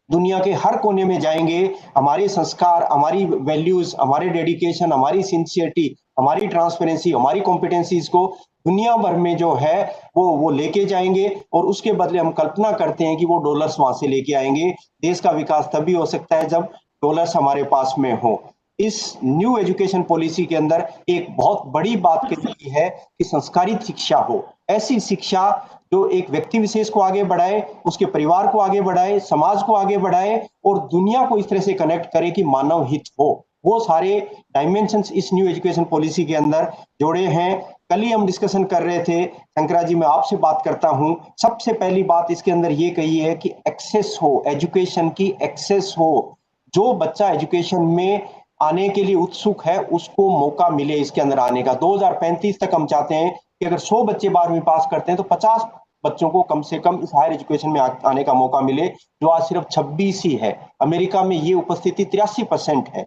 Speaker 6: दुनिया के हर कोने में जाएंगे, हमारे संस्कार, हमारी वैल्यूज, हमारे डेडिकेशन, हमारी सिंसियरिटी, हमारी ट्रांसपेरेंसी, हमारी कॉम्पिटेंसीज को दुनिया भर में जो है वो लेके जाएंगे, और उसके बदले हम कल्पना करते हैं कि वो डॉलर्स वहां से लेके आएंगे। देश का विकास तभी हो सकता है जब डॉलर्स हमारे पास में हो। इस न्यू एजुकेशन पॉलिसी के अंदर एक बहुत बड़ी बात कही है कि संस्कारित शिक्षा हो, ऐसी शिक्षा जो एक व्यक्ति विशेष को आगे बढ़ाए, उसके परिवार को आगे बढ़ाए, समाज को आगे बढ़ाए, और दुनिया को इस तरह से कनेक्ट करे कि मानव हित हो। वो सारे डायमेंशंस इस न्यू एजुकेशन पॉलिसी के अंदर जोड़े हैं। कल ही हम डिस्कशन कर रहे थे, शंकरा जी मैं आपसे बात करता हूं। सबसे पहली बात इसके अंदर ये कही है कि एक्सेस हो, एजुकेशन की एक्सेस हो। जो बच्चा एजुकेशन में आने के लिए उत्सुक है उसको मौका मिले इसके अंदर आने का। 2035 तक हम चाहते हैं कि अगर 100 बच्चे 12वीं पास करते हैं तो 50 बच्चों को कम से कम इस हायर एजुकेशन में आने का मौका मिले, जो आज सिर्फ 26 ही है। अमेरिका में ये उपस्थिति 83% है,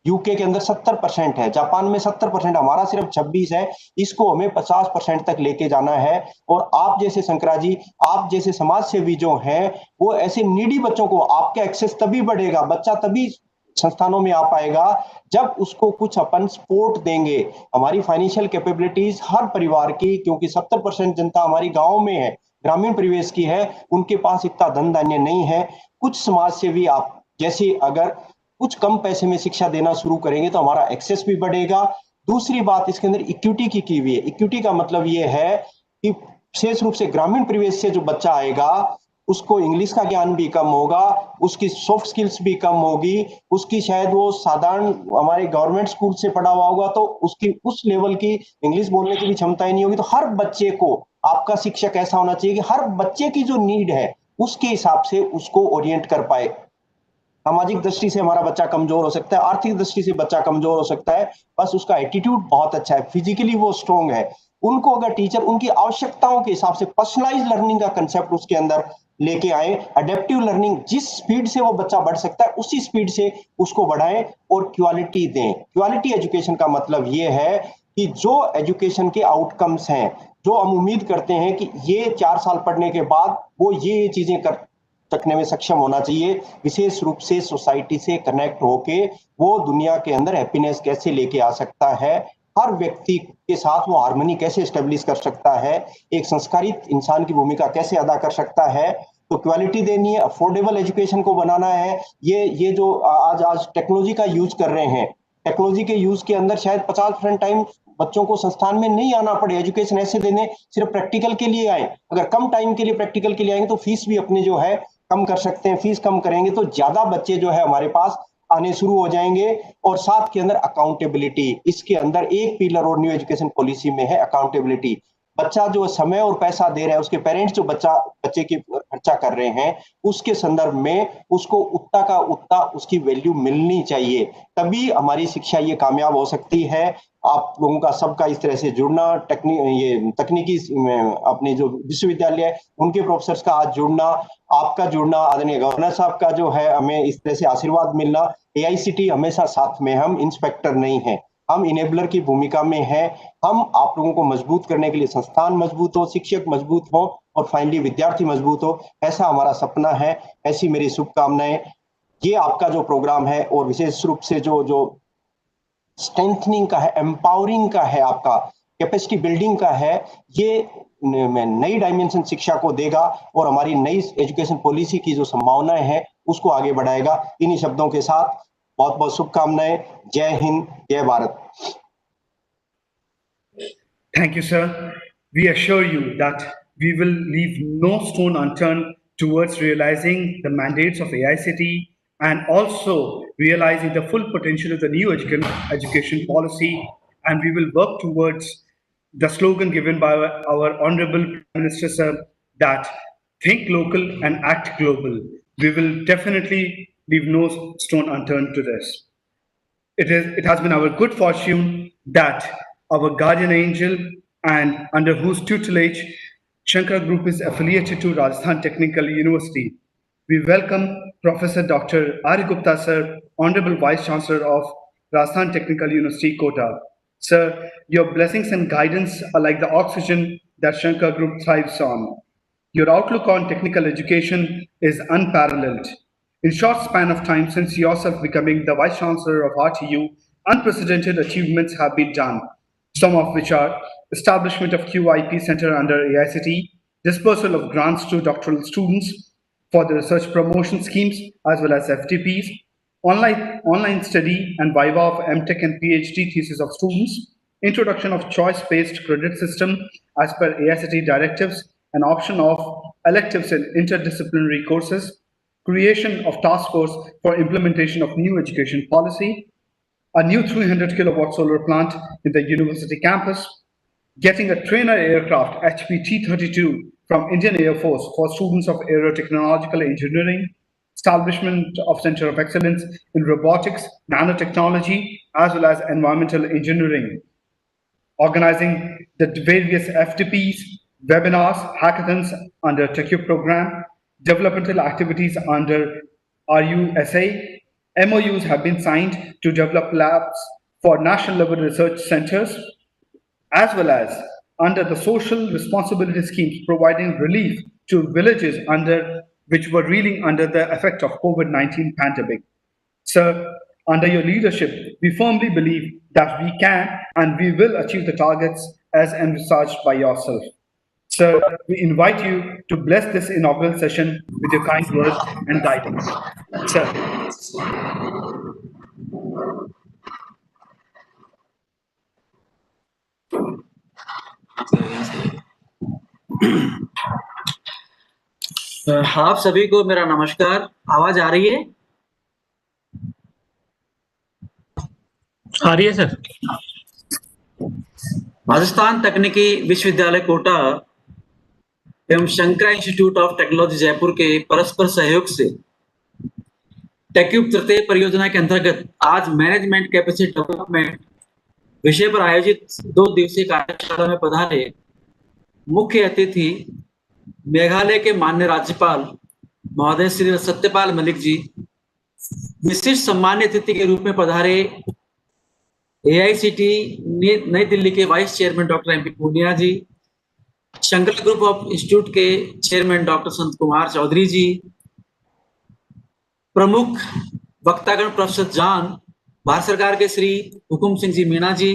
Speaker 6: यूके के अंदर 70% है, जापान में 70%, हमारा सिर्फ 26 है। इसको हमें 50% तक लेके जाना है। और आप जैसे शंकरा जी, आप जैसे समाज सेवी जो हैं, वो ऐसे नीडी बच्चों को, आपका एक्सेस तभी बढ़ेगा, बच्चा तभी संस्थानों में आ पाएगा जब उसको कुछ अपन सपोर्ट देंगे। हमारी फाइनेंशियल कैपेबिलिटीज हर परिवार की, क्योंकि 70% जनता हमारी गांव में है, ग्रामीण परिवेश की है, उनके पास इतना धन धान्य नहीं है। कुछ समाज सेवी आप जैसे अगर कुछ कम पैसे में शिक्षा देना शुरू करेंगे तो हमारा एक्सेस भी बढ़ेगा। दूसरी बात इसके अंदर इक्विटी की हुई है। इक्विटी का मतलब ये है कि विशेष रूप से ग्रामीण परिवेश से जो बच्चा आएगा उसको इंग्लिश का ज्ञान भी कम होगा, उसकी सॉफ्ट स्किल्स भी कम होगी, उसकी शायद वो साधारण हमारे गवर्नमेंट स्कूल से पढ़ा हुआ होगा तो उसकी उस लेवल की इंग्लिश बोलने की भी क्षमता ही नहीं होगी। तो हर बच्चे को आपका शिक्षक ऐसा होना चाहिए कि हर बच्चे की जो नीड है उसके हिसाब से उसको ओरिएंट कर पाए। सामाजिक दृष्टि से हमारा बच्चा कमजोर हो सकता है, आर्थिक दृष्टि से बच्चा कमजोर हो सकता है, बस उसका एटीट्यूड बहुत अच्छा है, फिजिकली वो स्ट्रॉन्ग है। उनको अगर टीचर उनकी आवश्यकताओं के हिसाब से पर्सनलाइज लर्निंग का कंसेप्ट उसके अंदर लेके आए, अडेप्टिव लर्निंग, जिस स्पीड से वो बच्चा बढ़ सकता है उसी स्पीड से उसको बढ़ाएं और क्वालिटी दें। क्वालिटी एजुकेशन का मतलब ये है कि जो एजुकेशन के आउटकम्स हैं, जो हम उम्मीद करते हैं कि ये 4 साल पढ़ने के बाद वो ये चीजें कर सकने में सक्षम होना चाहिए, विशेष रूप से सोसाइटी से कनेक्ट होके वो दुनिया के अंदर हैप्पीनेस कैसे लेके आ सकता है, हर व्यक्ति के साथ वो हार्मनी कैसे एस्टेब्लिश कर सकता है, एक संस्कारित इंसान की भूमिका कैसे अदा कर सकता है। तो क्वालिटी देनी है, अफोर्डेबल एजुकेशन को बनाना है। ये जो आज टेक्नोलॉजी का यूज कर रहे हैं, टेक्नोलॉजी के यूज के अंदर शायद 50% टाइम बच्चों को संस्थान में नहीं आना पड़े, एजुकेशन ऐसे देने सिर्फ प्रैक्टिकल के लिए आए। अगर कम टाइम के लिए प्रैक्टिकल के लिए आएंगे तो फीस भी अपने जो है कम कर सकते हैं। फीस कम करेंगे तो ज्यादा बच्चे जो है हमारे पास आने शुरू हो जाएंगे। और साथ के अंदर अकाउंटेबिलिटी, इसके अंदर एक पिलर और न्यू एजुकेशन पॉलिसी में है अकाउंटेबिलिटी। बच्चा जो समय और पैसा दे रहा है, उसके पेरेंट्स जो बच्चे की खर्चा कर रहे हैं, उसके संदर्भ में उसको उतना का उतना उसकी वैल्यू मिलनी चाहिए, तभी हमारी शिक्षा ये कामयाब हो सकती है। आप लोगों का सबका इस तरह से जुड़ना, तकनीकी अपने जो विश्वविद्यालय है उनके प्रोफेसर्स का आज जुड़ना, आपका जुड़ना, आदरणीय गवर्नर साहब का जो है हमें इस तरह से आशीर्वाद मिलना, AICTE हमेशा साथ में, हम इंस्पेक्टर नहीं है, हम इनेबलर की भूमिका में है। हम आप लोगों को मजबूत करने के लिए संस्थान मजबूत हो, शिक्षक मजबूत हो और फाइनली विद्यार्थी मजबूत हो, ऐसा हमारा सपना है, ऐसी मेरी शुभकामनाएं। ये आपका जो प्रोग्राम है और विशेष रूप से जो स्ट्रेंथनिंग का है, एम्पावरिंग का है, आपका कैपेसिटी बिल्डिंग का है, ये नई डायमेंशन शिक्षा को देगा और हमारी नई एजुकेशन पॉलिसी की जो संभावनाएं हैं उसको आगे बढ़ाएगा। इन्हीं शब्दों के साथ बहुत बहुत शुभकामनाएं। जय हिंद, जय Bharat.
Speaker 7: Thank you, sir. We assure you that we will leave no stone unturned towards realizing the mandates of AICTE and also realizing the full potential of the new education policy. And we will work towards the slogan given by our Honorable Prime Minister, sir, that think local and act global. We will definitely leave no stone unturned to this. It has been our good fortune that our guardian angel and under whose tutelage Shankara Group is affiliated to Rajasthan Technical University. We welcome Professor Dr. Ari Gupta, sir, Honorable Vice Chancellor of Rajasthan Technical University, Kota. Sir, your blessings and guidance are like the oxygen that Shankara Group thrives on. Your outlook on technical education is unparalleled. In short span of time since yourself becoming the Vice Chancellor of RTU, unprecedented achievements have been done, some of which are establishment of QIP Center under AICTE, dispersal of grants to doctoral students for the research promotion schemes as well as FTPs, online study and viva of MTech and PhD thesis of students, introduction of choice-based credit system as per AICTE directives, an option of electives in interdisciplinary courses, creation of task force for implementation of new education policy, a new 300 kilowatt solar plant in the university campus, getting a trainer aircraft HPT-32 from Indian Air Force for students of aerotechnological engineering, establishment of Center of Excellence in robotics, nanotechnology, as well as environmental engineering, organizing the various FTPs, webinars, hackathons under TechU program, developmental activities under RUSA. MOUs have been signed to develop labs for national level research centers, as well as under the social responsibility schemes providing relief to villages which were reeling under the effect of COVID-19 pandemic. Sir, under your leadership, we firmly believe that we can and we will achieve the targets as envisaged by yourself. Sir, we invite you to bless this inaugural session with your kind words and guidance. Sir.
Speaker 5: आप सभी को मेरा नमस्कार। आवाज आ रही है?
Speaker 2: आ रही है सर।
Speaker 5: राजस्थान तकनीकी विश्वविद्यालय कोटा एवं Shankara institute of technology Jaipur के परस्पर सहयोग से टेक्यूब तृतीय परियोजना के अंतर्गत आज मैनेजमेंट कैपेसिटी डेवलपमेंट विषय पर आयोजित 2 दिवसीय कार्यशाला में पधारे मुख्य अतिथि मेघालय के माननीय राज्यपाल महोदय श्री सत्यपाल मलिक जी, विशिष्ट सम्मान्य अतिथि के रूप में पधारे AICTE नई दिल्ली के vice chairman doctor MP Punia ji, Shankar group of institute के चेयरमैन डॉक्टर संत कुमार चौधरी जी, प्रमुख वक्तागण प्रोफेसर जॉन, भारत सरकार के श्री हुकुम सिंह जी मीणा जी,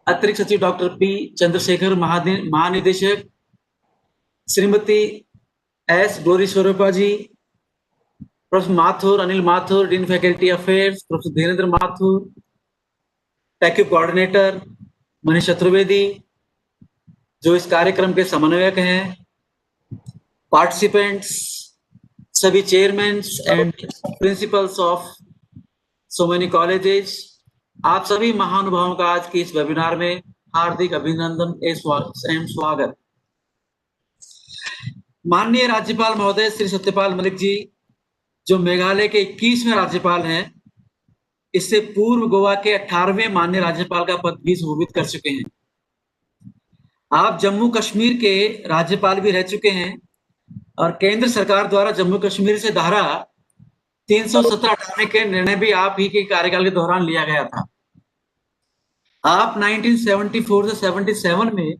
Speaker 5: अतिरिक्त सचिव डॉक्टर P चंद्रशेखर, महानिदेशक Shrimati S Glory Swarupa ji, professor Mathur Anil Mathur, dean faculty affairs professor Dhirendra Mathur, TEQIP coordinator Manish Chaturvedi जो इस कार्यक्रम के समन्वयक हैं, पार्टिसिपेंट्स, सभी chairman and principals of so many colleges, आप सभी महानुभावों का आज की इस वेबिनार में हार्दिक अभिनंदन एवं स्वागत। माननीय राज्यपाल महोदय श्री सत्यपाल मलिक जी जो मेघालय के 21वें राज्यपाल हैं, इससे पूर्व गोवा के 18वें माननीय राज्यपाल का पद भी सुशोभित कर चुके हैं। आप जम्मू कश्मीर के राज्यपाल भी रह चुके हैं और केंद्र सरकार द्वारा जम्मू कश्मीर से धारा 317 हटाने के निर्णय भी आप ही के कार्यकाल के दौरान लिया गया था। आप 1974 से 77 में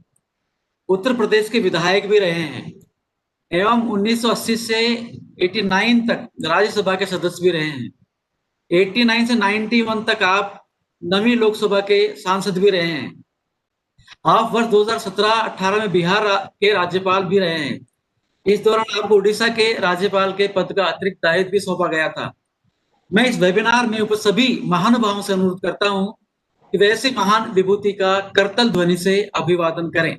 Speaker 5: उत्तर प्रदेश के विधायक भी रहे हैं एवं 1980 से 89 तक राज्यसभा के सदस्य भी रहे हैं। 89 से 91 तक आप 9वीं लोकसभा के सांसद भी रहे हैं। आप वर्ष 2017-18 में बिहार के राज्यपाल भी रहे हैं। इस दौरान आपको उड़ीसा के राज्यपाल के पद का अतिरिक्त दायित्व भी सौंपा गया था। मैं इस वेबिनार में उपस्थित सभी महानुभावों से अनुरोध करता हूं कि वैसे महान विभूति का करतल ध्वनि से अभिवादन करें।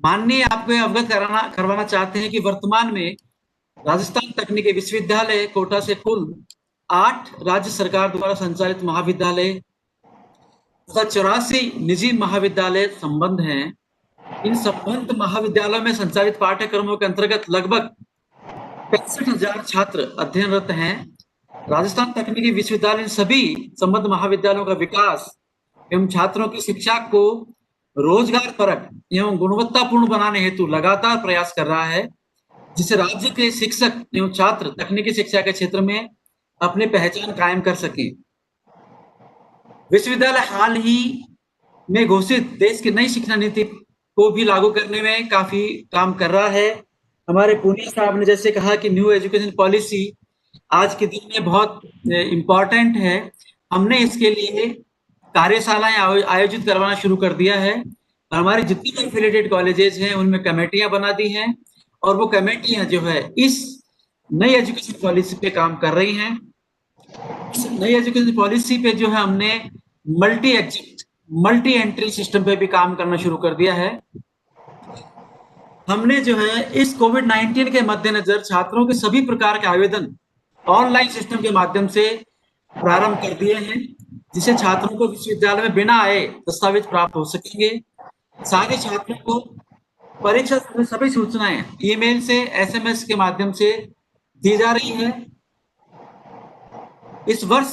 Speaker 5: माननीय आपको अवगत करवाना चाहते हैं कि वर्तमान में राजस्थान तकनीकी विश्वविद्यालय कोटा से कुल 8 राज्य सरकार द्वारा संचालित महाविद्यालय तथा 84 निजी महाविद्यालय संबद्ध हैं। इन संबद्ध महाविद्यालयों में संचालित पाठ्यक्रमों के अंतर्गत लगभग 65,000 छात्र अध्ययनरत हैं। राजस्थान तकनीकी विश्वविद्यालय सभी संबद्ध महाविद्यालयों का विकास एवं छात्रों की शिक्षा को रोजगार परक एवं गुणवत्तापूर्ण बनाने हेतु लगातार प्रयास कर रहा है, जिससे राज्य के शिक्षक एवं छात्र तकनीकी शिक्षा के क्षेत्र में अपनी पहचान कायम कर सके। विश्वविद्यालय हाल ही में घोषित देश की नई शिक्षा नीति को भी लागू करने में काफी काम कर रहा है। हमारे पुनिया साहब ने जैसे कहा कि न्यू एजुकेशन पॉलिसी आज के दिन में बहुत इम्पोर्टेंट है। हमने इसके लिए कार्यशालाएं आयोजित करवाना शुरू कर दिया है और हमारे जितनी भी एफिलिएटेड कॉलेजेस हैं उनमें कमेटियां बना दी हैं और वो कमेटियां जो है इस नई एजुकेशन पॉलिसी पे काम कर रही हैं। इस नई एजुकेशन पॉलिसी पे जो है हमने multi exit multi entry system पे भी काम करना शुरू कर दिया है। हमने जो है इस कोविड-19 के मद्देनजर छात्रों के सभी प्रकार के आवेदन ऑनलाइन सिस्टम के माध्यम से प्रारंभ कर दिए हैं, जिससे छात्रों को विश्वविद्यालय में बिना आए दस्तावेज प्राप्त हो सकेंगे। सारे छात्रों को परीक्षा से सभी सूचनाएं ईमेल से SMS के माध्यम से दी जा रही है। इस वर्ष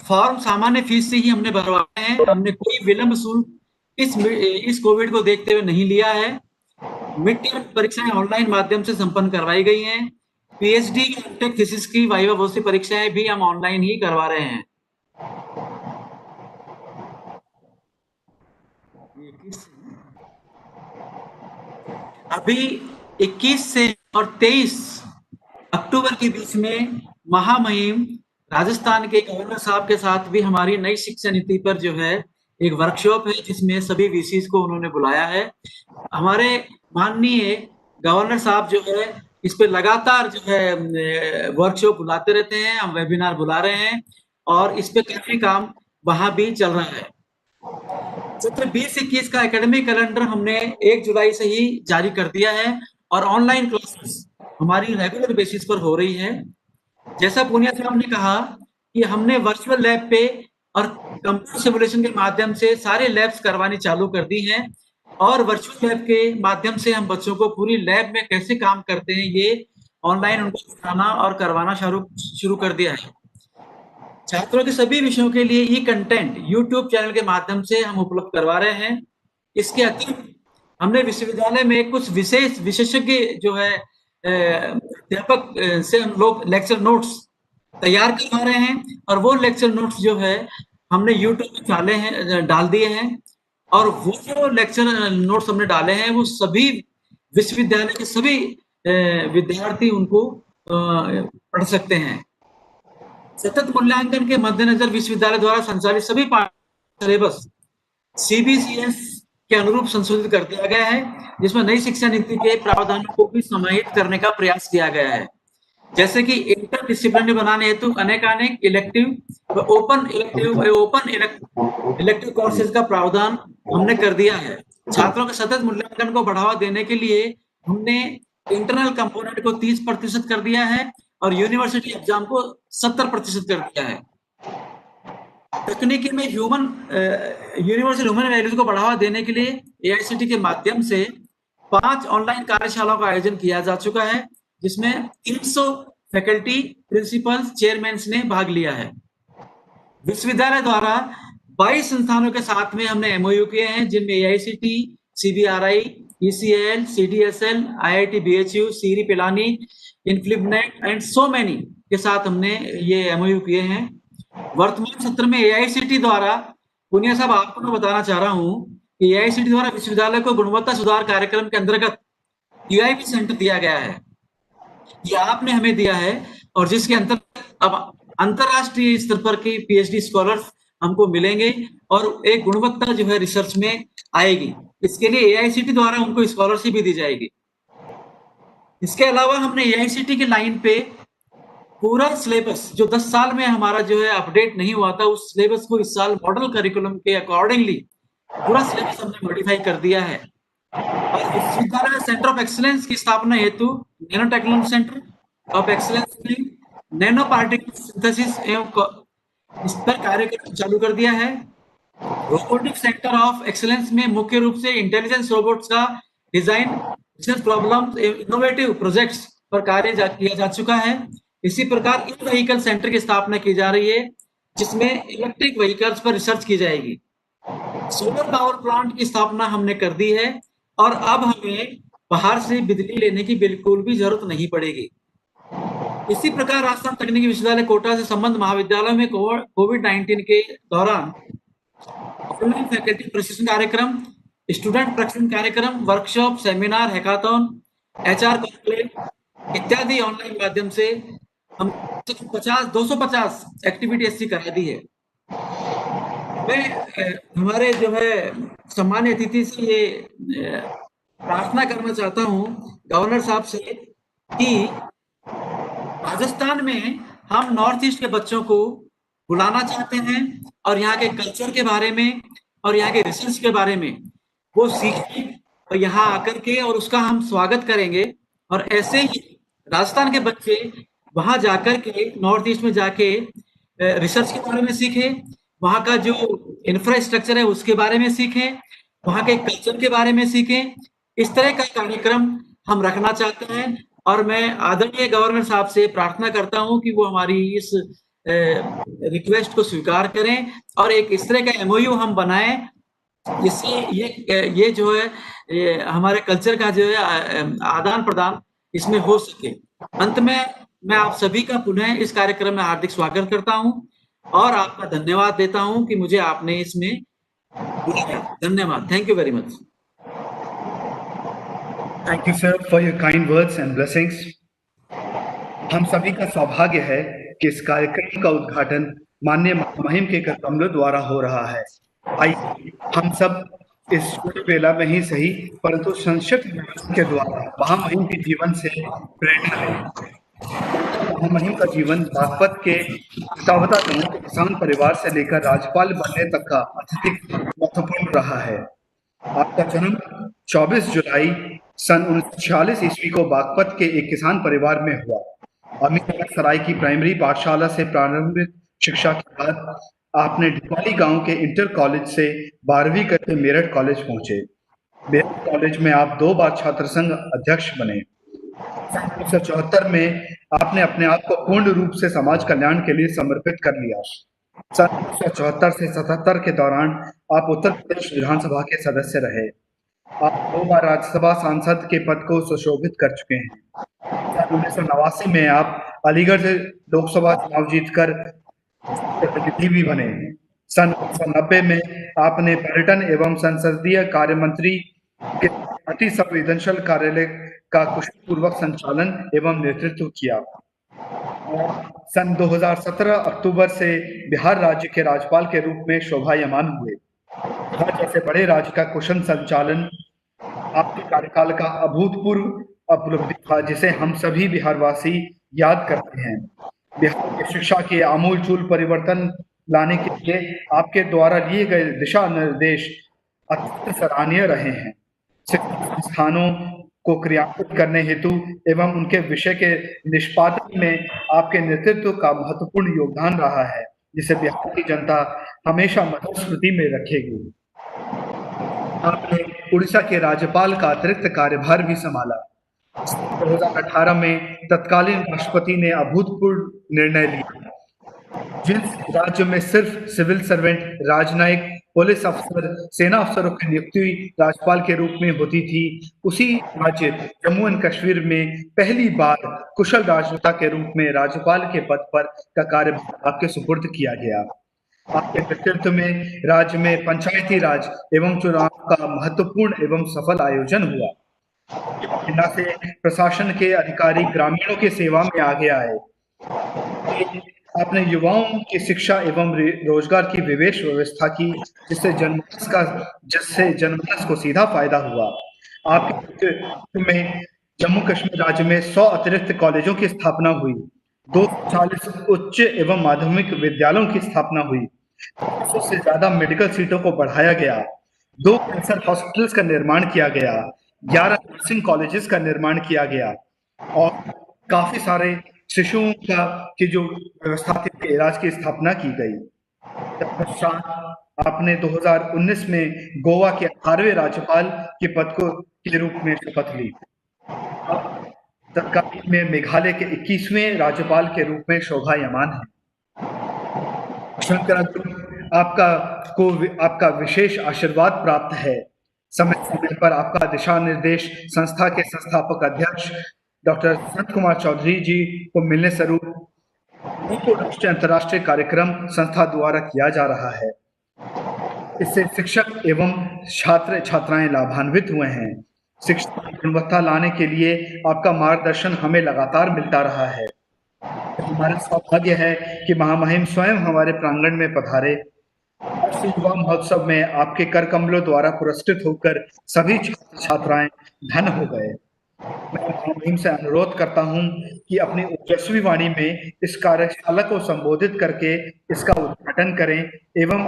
Speaker 5: फॉर्म सामान्य फीस से ही हमने भरवाए हैं। हमने कोई विलंब शुल्क इस कोविड को देखते हुए नहीं लिया है। मिड टर्म परीक्षाएं ऑनलाइन माध्यम से संपन्न करवाई गई हैं। PhD टेक थीसिस की वाइवा वोसी परीक्षाएं भी हम ऑनलाइन ही करवा रहे हैं। अभी 21 से और 23 अक्टूबर के बीच में महामहिम राजस्थान के गवर्नर साहब के साथ भी हमारी नई शिक्षा नीति पर जो है एक वर्कशॉप है, जिसमें सभी वीसीज को उन्होंने बुलाया है। हमारे माननीय गवर्नर साहब जो है इस पे लगातार जो है वर्कशॉप बुलाते रहते हैं, हम वेबिनार बुला रहे हैं और इस पे काफी काम वहां भी चल रहा है। सत्र 20-21 का एकेडमिक कैलेंडर हमने 1 जुलाई से ही जारी कर दिया है और ऑनलाइन क्लासेस हमारी रेगुलर बेसिस पर हो रही है। जैसा पूनिया साहब ने कहा कि हमने वर्चुअल लैब पे और कंप्यूटर सिमुलेशन के माध्यम से सारे लैब्स करवानी चालू कर दी हैं और वर्चुअल लैब के माध्यम से हम बच्चों को पूरी लैब में कैसे काम करते हैं ये ऑनलाइन उनको सिखाना और करवाना शुरू कर दिया है। छात्रों के सभी विषयों के लिए ई कंटेंट यूट्यूब चैनल के माध्यम से हम उपलब्ध करवा रहे हैं। इसके अतिरिक्त हमने विश्वविद्यालय में कुछ विशेषज्ञ जो है अध्यापक से हम लोग लेक्चर नोट्स तैयार करवा रहे हैं और वो लेक्चर नोट्स जो है हमने यूट्यूब में डाल दिए हैं और वो जो लेक्चर नोट्स हमने डाले हैं वो सभी विश्वविद्यालय के सभी विद्यार्थी उनको पढ़ सकते हैं। सतत मूल्यांकन के मद्देनजर विश्वविद्यालय द्वारा संचालित सभी सिलेबस CBCS के अनुरूप संशोधित कर दिया गया है, जिसमें नई शिक्षा नीति के प्रावधानों को भी समाहित करने का प्रयास किया गया है। जैसे कि इंटर डिसिप्लिनरी बनाने हेतु अनेकानेक इलेक्टिव व ओपन इलेक्टिव कोर्सेज का प्रावधान हमने कर दिया है। छात्रों के सतत मूल्यांकन को बढ़ावा देने के लिए हमने इंटरनल कंपोनेंट को 30% कर दिया है और यूनिवर्सिटी एग्जाम को 70% कर दिया है। तकनीकी में यूनिवर्सल ह्यूमन वैल्यूज को बढ़ावा देने के लिए AICTE के माध्यम से 5 ऑनलाइन कार्यशालाओं का आयोजन किया जा चुका है, जिसमें 300 फैकल्टी प्रिंसिपल्स चेयरमैन ने भाग लिया है। विश्वविद्यालय द्वारा 22 संस्थानों के साथ में हमने MOU किए हैं, जिनमें AICTE, CBRI, ECL, CDSL, IIT BHU, CERI Pilani, INFLIBNET and so many के साथ हमने ये MOU किए हैं। वर्तमान सत्र में AICTE द्वारा, पुनिया साहब आपको मैं बताना चाह रहा हूं कि AICTE द्वारा विश्वविद्यालय को गुणवत्ता सुधार कार्यक्रम के अंतर्गत UIP सेंटर दिया गया है। ये आपने हमें दिया है और जिसके अंतर्गत अब अंतरराष्ट्रीय स्तर पर की PhD स्कॉलर्स हमको मिलेंगे और एक गुणवत्ता जो है रिसर्च में आएगी। इसके लिए AICTE द्वारा उनको स्कॉलरशिप भी दी जाएगी। इसके अलावा हमने AICTE की लाइन पे पूरा सिलेबस जो 10 साल में हमारा जो है अपडेट नहीं हुआ था, उस सिलेबस को इस साल मॉडल करिकुलम के अकॉर्डिंगली पूरा सिलेबस हमने मॉडिफाई कर दिया है। और विश्वविद्यालय सेंटर ऑफ एक्सीलेंस की स्थापना हेतु nano technology centre of excellence में नैनो पार्टिकल सिंथेसिस एवं इस पर कार्यक्रम चालू कर दिया है। रोबोटिक सेंटर ऑफ एक्सीलेंस में मुख्य रूप से इंटेलिजेंस रोबोट्स का design, business problem, innovative projects पर कार्य किया जा चुका है। इसी प्रकार इन व्हीकल सेंटर की स्थापना की जा रही है, जिसमें इलेक्ट्रिक व्हीकल्स पर रिसर्च की जाएगी। सोलर पावर प्लांट की स्थापना हमने कर दी है और अब हमें बाहर से बिजली लेने की बिल्कुल भी जरूरत नहीं पड़ेगी। इसी प्रकार राजस्थान तकनीकी विश्वविद्यालय कोटा से संबंध महाविद्यालयों में कोविड-19 के दौरान ऑनलाइन फैकल्टी प्रशिक्षण कार्यक्रम, स्टूडेंट प्रशिक्षण कार्यक्रम, workshop, seminar, hackathon, HR conclave इत्यादि ऑनलाइन माध्यम से हम 250 एक्टिविटी ऐसी करा दी है। मैं हमारे जो है सम्मान्य अतिथि से ये प्रार्थना करना चाहता हूँ गवर्नर साहब से कि राजस्थान में हम नॉर्थ ईस्ट के बच्चों को बुलाना चाहते हैं और यहाँ के कल्चर के बारे में और यहाँ के रिसर्च के बारे में वो सीखें और यहाँ आकर के और उसका हम स्वागत करेंगे। और ऐसे ही राजस्थान के बच्चे वहां जाकर के नॉर्थ ईस्ट में जाके रिसर्च के बारे में सीखें, वहां का जो इंफ्रास्ट्रक्चर है उसके बारे में सीखें, वहां के कल्चर के बारे में सीखें। इस तरह का कार्यक्रम हम रखना चाहते हैं और मैं आदरणीय गवर्नर साहब से प्रार्थना करता हूं कि वो हमारी इस रिक्वेस्ट को स्वीकार करें और एक इस तरह का MOU हम बनाएं जिससे ये जो है हमारे कल्चर का जो है आदान प्रदान इसमें हो सके। अंत में मैं आप सभी का पुनः इस कार्यक्रम में हार्दिक स्वागत करता हूं और आपका धन्यवाद देता हूं कि मुझे आपने इसमें बुलाया। धन्यवाद। Thank you very much.
Speaker 7: Thank you sir for your kind words and blessings. हम सभी का सौभाग्य है कि इस कार्यक्रम का उद्घाटन माननीय महामहिम के कर कमलों द्वारा हो रहा है। आइए हम सब इस छोटी बेला में ही सही परंतु संक्षिप्त के द्वारा महामहिम के जीवन से प्रेरणा लें। महामहिम का जीवन बागपत के पितावता गांव के किसान परिवार से लेकर राज्यपाल बनने तक का अत्यधिक महत्वपूर्ण रहा है। आपका जन्म 24 जुलाई सन 1946 ईस्वी को बागपत के एक किसान परिवार में हुआ। अमीर सराय की प्राइमरी पाठशाला से प्रारंभिक शिक्षा के बाद आपने ढिपाली गांव के इंटर कॉलेज से 12वीं करके मेरठ कॉलेज पहुंचे। मेरठ कॉलेज में आप 2 बार छात्र संघ अध्यक्ष बने। 1974 में आपने अपने आप को पूर्ण रूप से समाज कल्याण के लिए समर्पित कर लिया। सन 1974 से 77 के दौरान आप उत्तर प्रदेश विधानसभा के सदस्य रहे। आप 2 बार राज्यसभा सांसद के पद को सुशोभित कर चुके हैं। सन 1989 में आप अलीगढ़ से लोकसभा चुनाव जीतकर प्रतिनिधि भी बने। सन 1990 में आपने पर्यटन एवं संसदीय कार्य मंत्री के अति संवेदनशील कार्यालय का कुशलपूर्वक संचालन एवं नेतृत्व किया। सन 2017 अक्टूबर से बिहार राज्य के राज्यपाल के रूप में शोभायमान हुए। बिहार जैसे बड़े राज्य का कुशल संचालन आपके कार्यकाल का अभूतपूर्व उपलब्धि था, जिसे हम सभी बिहारवासी याद करते हैं। बिहार की शिक्षा के आमूल-चूल परिवर्तन लाने के लिए आपके द्वारा लिए गए दिशा निर्देश अत्यंत सराहनीय रहे हैं। शिक्षण संस्थानों को क्रियान्वित करने हेतु एवं उनके विषय के निष्पादन में आपके नेतृत्व का महत्वपूर्ण योगदान रहा है, जिसे बिहार की जनता हमेशा मधुर स्मृति में रखेगी। आपने उड़ीसा के राज्यपाल का अतिरिक्त कार्यभार भी संभाला। 2018 में तत्कालीन राष्ट्रपति ने अभूतपूर्व निर्णय लिया। जिस राज्य में सिर्फ सिविल सर्वेंट, राजनयिक, पुलिस अफसर, सेना अफसरों की नियुक्ति राज्यपाल के रूप में होती थी, उसी राज्य जम्मू एंड कश्मीर में पहली बार कुशल राजनेता के रूप में राज्यपाल के पद पर का कार्यभार आपके सुपुर्द किया गया। आपके नेतृत्व में राज्य में पंचायती राज एवं चुनाव का महत्वपूर्ण एवं सफल आयोजन हुआ। प्रेरणा से प्रशासन के अधिकारी ग्रामीणों की सेवा में आगे आए। आपने युवाओं की शिक्षा एवं रोजगार की विशेष व्यवस्था की, जिससे जनमानस को सीधा फायदा हुआ। आपके नेतृत्व में जम्मू कश्मीर राज्य में 100 अतिरिक्त कॉलेजों की स्थापना हुई। 240 उच्च एवं माध्यमिक विद्यालयों की स्थापना हुई। 200 से ज्यादा मेडिकल सीटों को बढ़ाया गया। 2 कैंसर हॉस्पिटल्स का निर्माण किया गया। 11 नर्सिंग कॉलेजेस का निर्माण किया गया और काफी सारे शिशुओं की जो व्यवस्था थी, के इलाज की स्थापना की गई। तत्पश्चात आपने 2019 में गोवा के 18वें राज्यपाल के पद के रूप में शपथ ली। तत्कालीन में मेघालय के 21वें राज्यपाल के रूप में शोभायमान है। आपका विशेष आशीर्वाद प्राप्त है। समय समय पर आपका दिशा निर्देश संस्था के संस्थापक अध्यक्ष डॉक्टर संत कुमार चौधरी जी को मिलने स्वरूप राष्ट्रीय अंतर्राष्ट्रीय कार्यक्रम संस्था द्वारा किया जा रहा है। इससे शिक्षक एवं छात्र छात्राएं लाभान्वित हुए हैं। शिक्षा की गुणवत्ता लाने के लिए आपका मार्गदर्शन हमें लगातार मिलता रहा है। हमारा सौभाग्य है कि महामहिम स्वयं हमारे प्रांगण में पधारे। युवा महोत्सव में आपके कर कमलों द्वारा पुरस्कृत होकर सभी छात्र छात्राएं धन्य हो गए। मैं महामहिम से अनुरोध करता हूं कि अपनी ओजस्वी वाणी में इस कार्यशाला को संबोधित करके इसका उद्घाटन करें एवं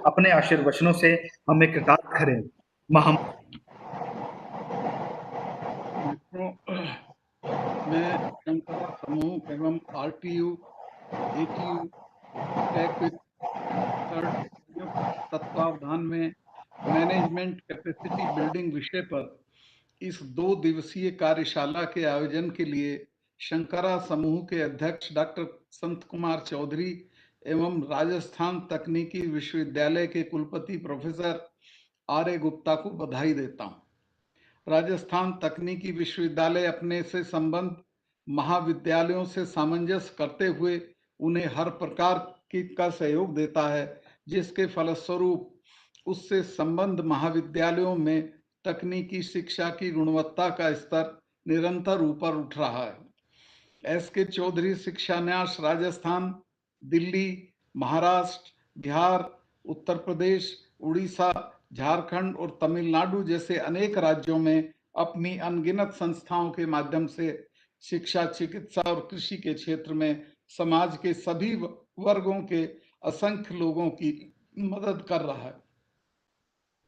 Speaker 7: अपने आशीर्वचनों से हमें कृतार्थ करें।
Speaker 9: मैं शंकरा समूह एवं RTU ATU टेक विद तत्वावधान में मैनेजमेंट कैपेसिटी बिल्डिंग विषय पर इस 2 दिवसीय कार्यशाला के आयोजन के लिए शंकरा समूह के अध्यक्ष डॉक्टर संत कुमार चौधरी एवं राजस्थान तकनीकी विश्वविद्यालय के कुलपति प्रोफेसर RA गुप्ता को बधाई देता हूं। राजस्थान तकनीकी विश्वविद्यालय अपने से संबंध महाविद्यालयों से सामंजस्य करते हुए उन्हें हर प्रकार का सहयोग देता है, जिसके फलस्वरूप उससे संबंध महाविद्यालयों में तकनीकी शिक्षा की गुणवत्ता का स्तर निरंतर ऊपर उठ रहा है। एस.के. चौधरी शिक्षा न्यास राजस्थान, दिल्ली, महाराष्ट्र, बिहार, उत्तर प्रदेश, उड़ीसा, झारखंड और तमिलनाडु जैसे अनेक राज्यों में अपनी अनगिनत संस्थाओं के माध्यम से शिक्षा, चिकित्सा और कृषि के क्षेत्र में समाज के सभी वर्गों के असंख्य लोगों की मदद कर रहा है।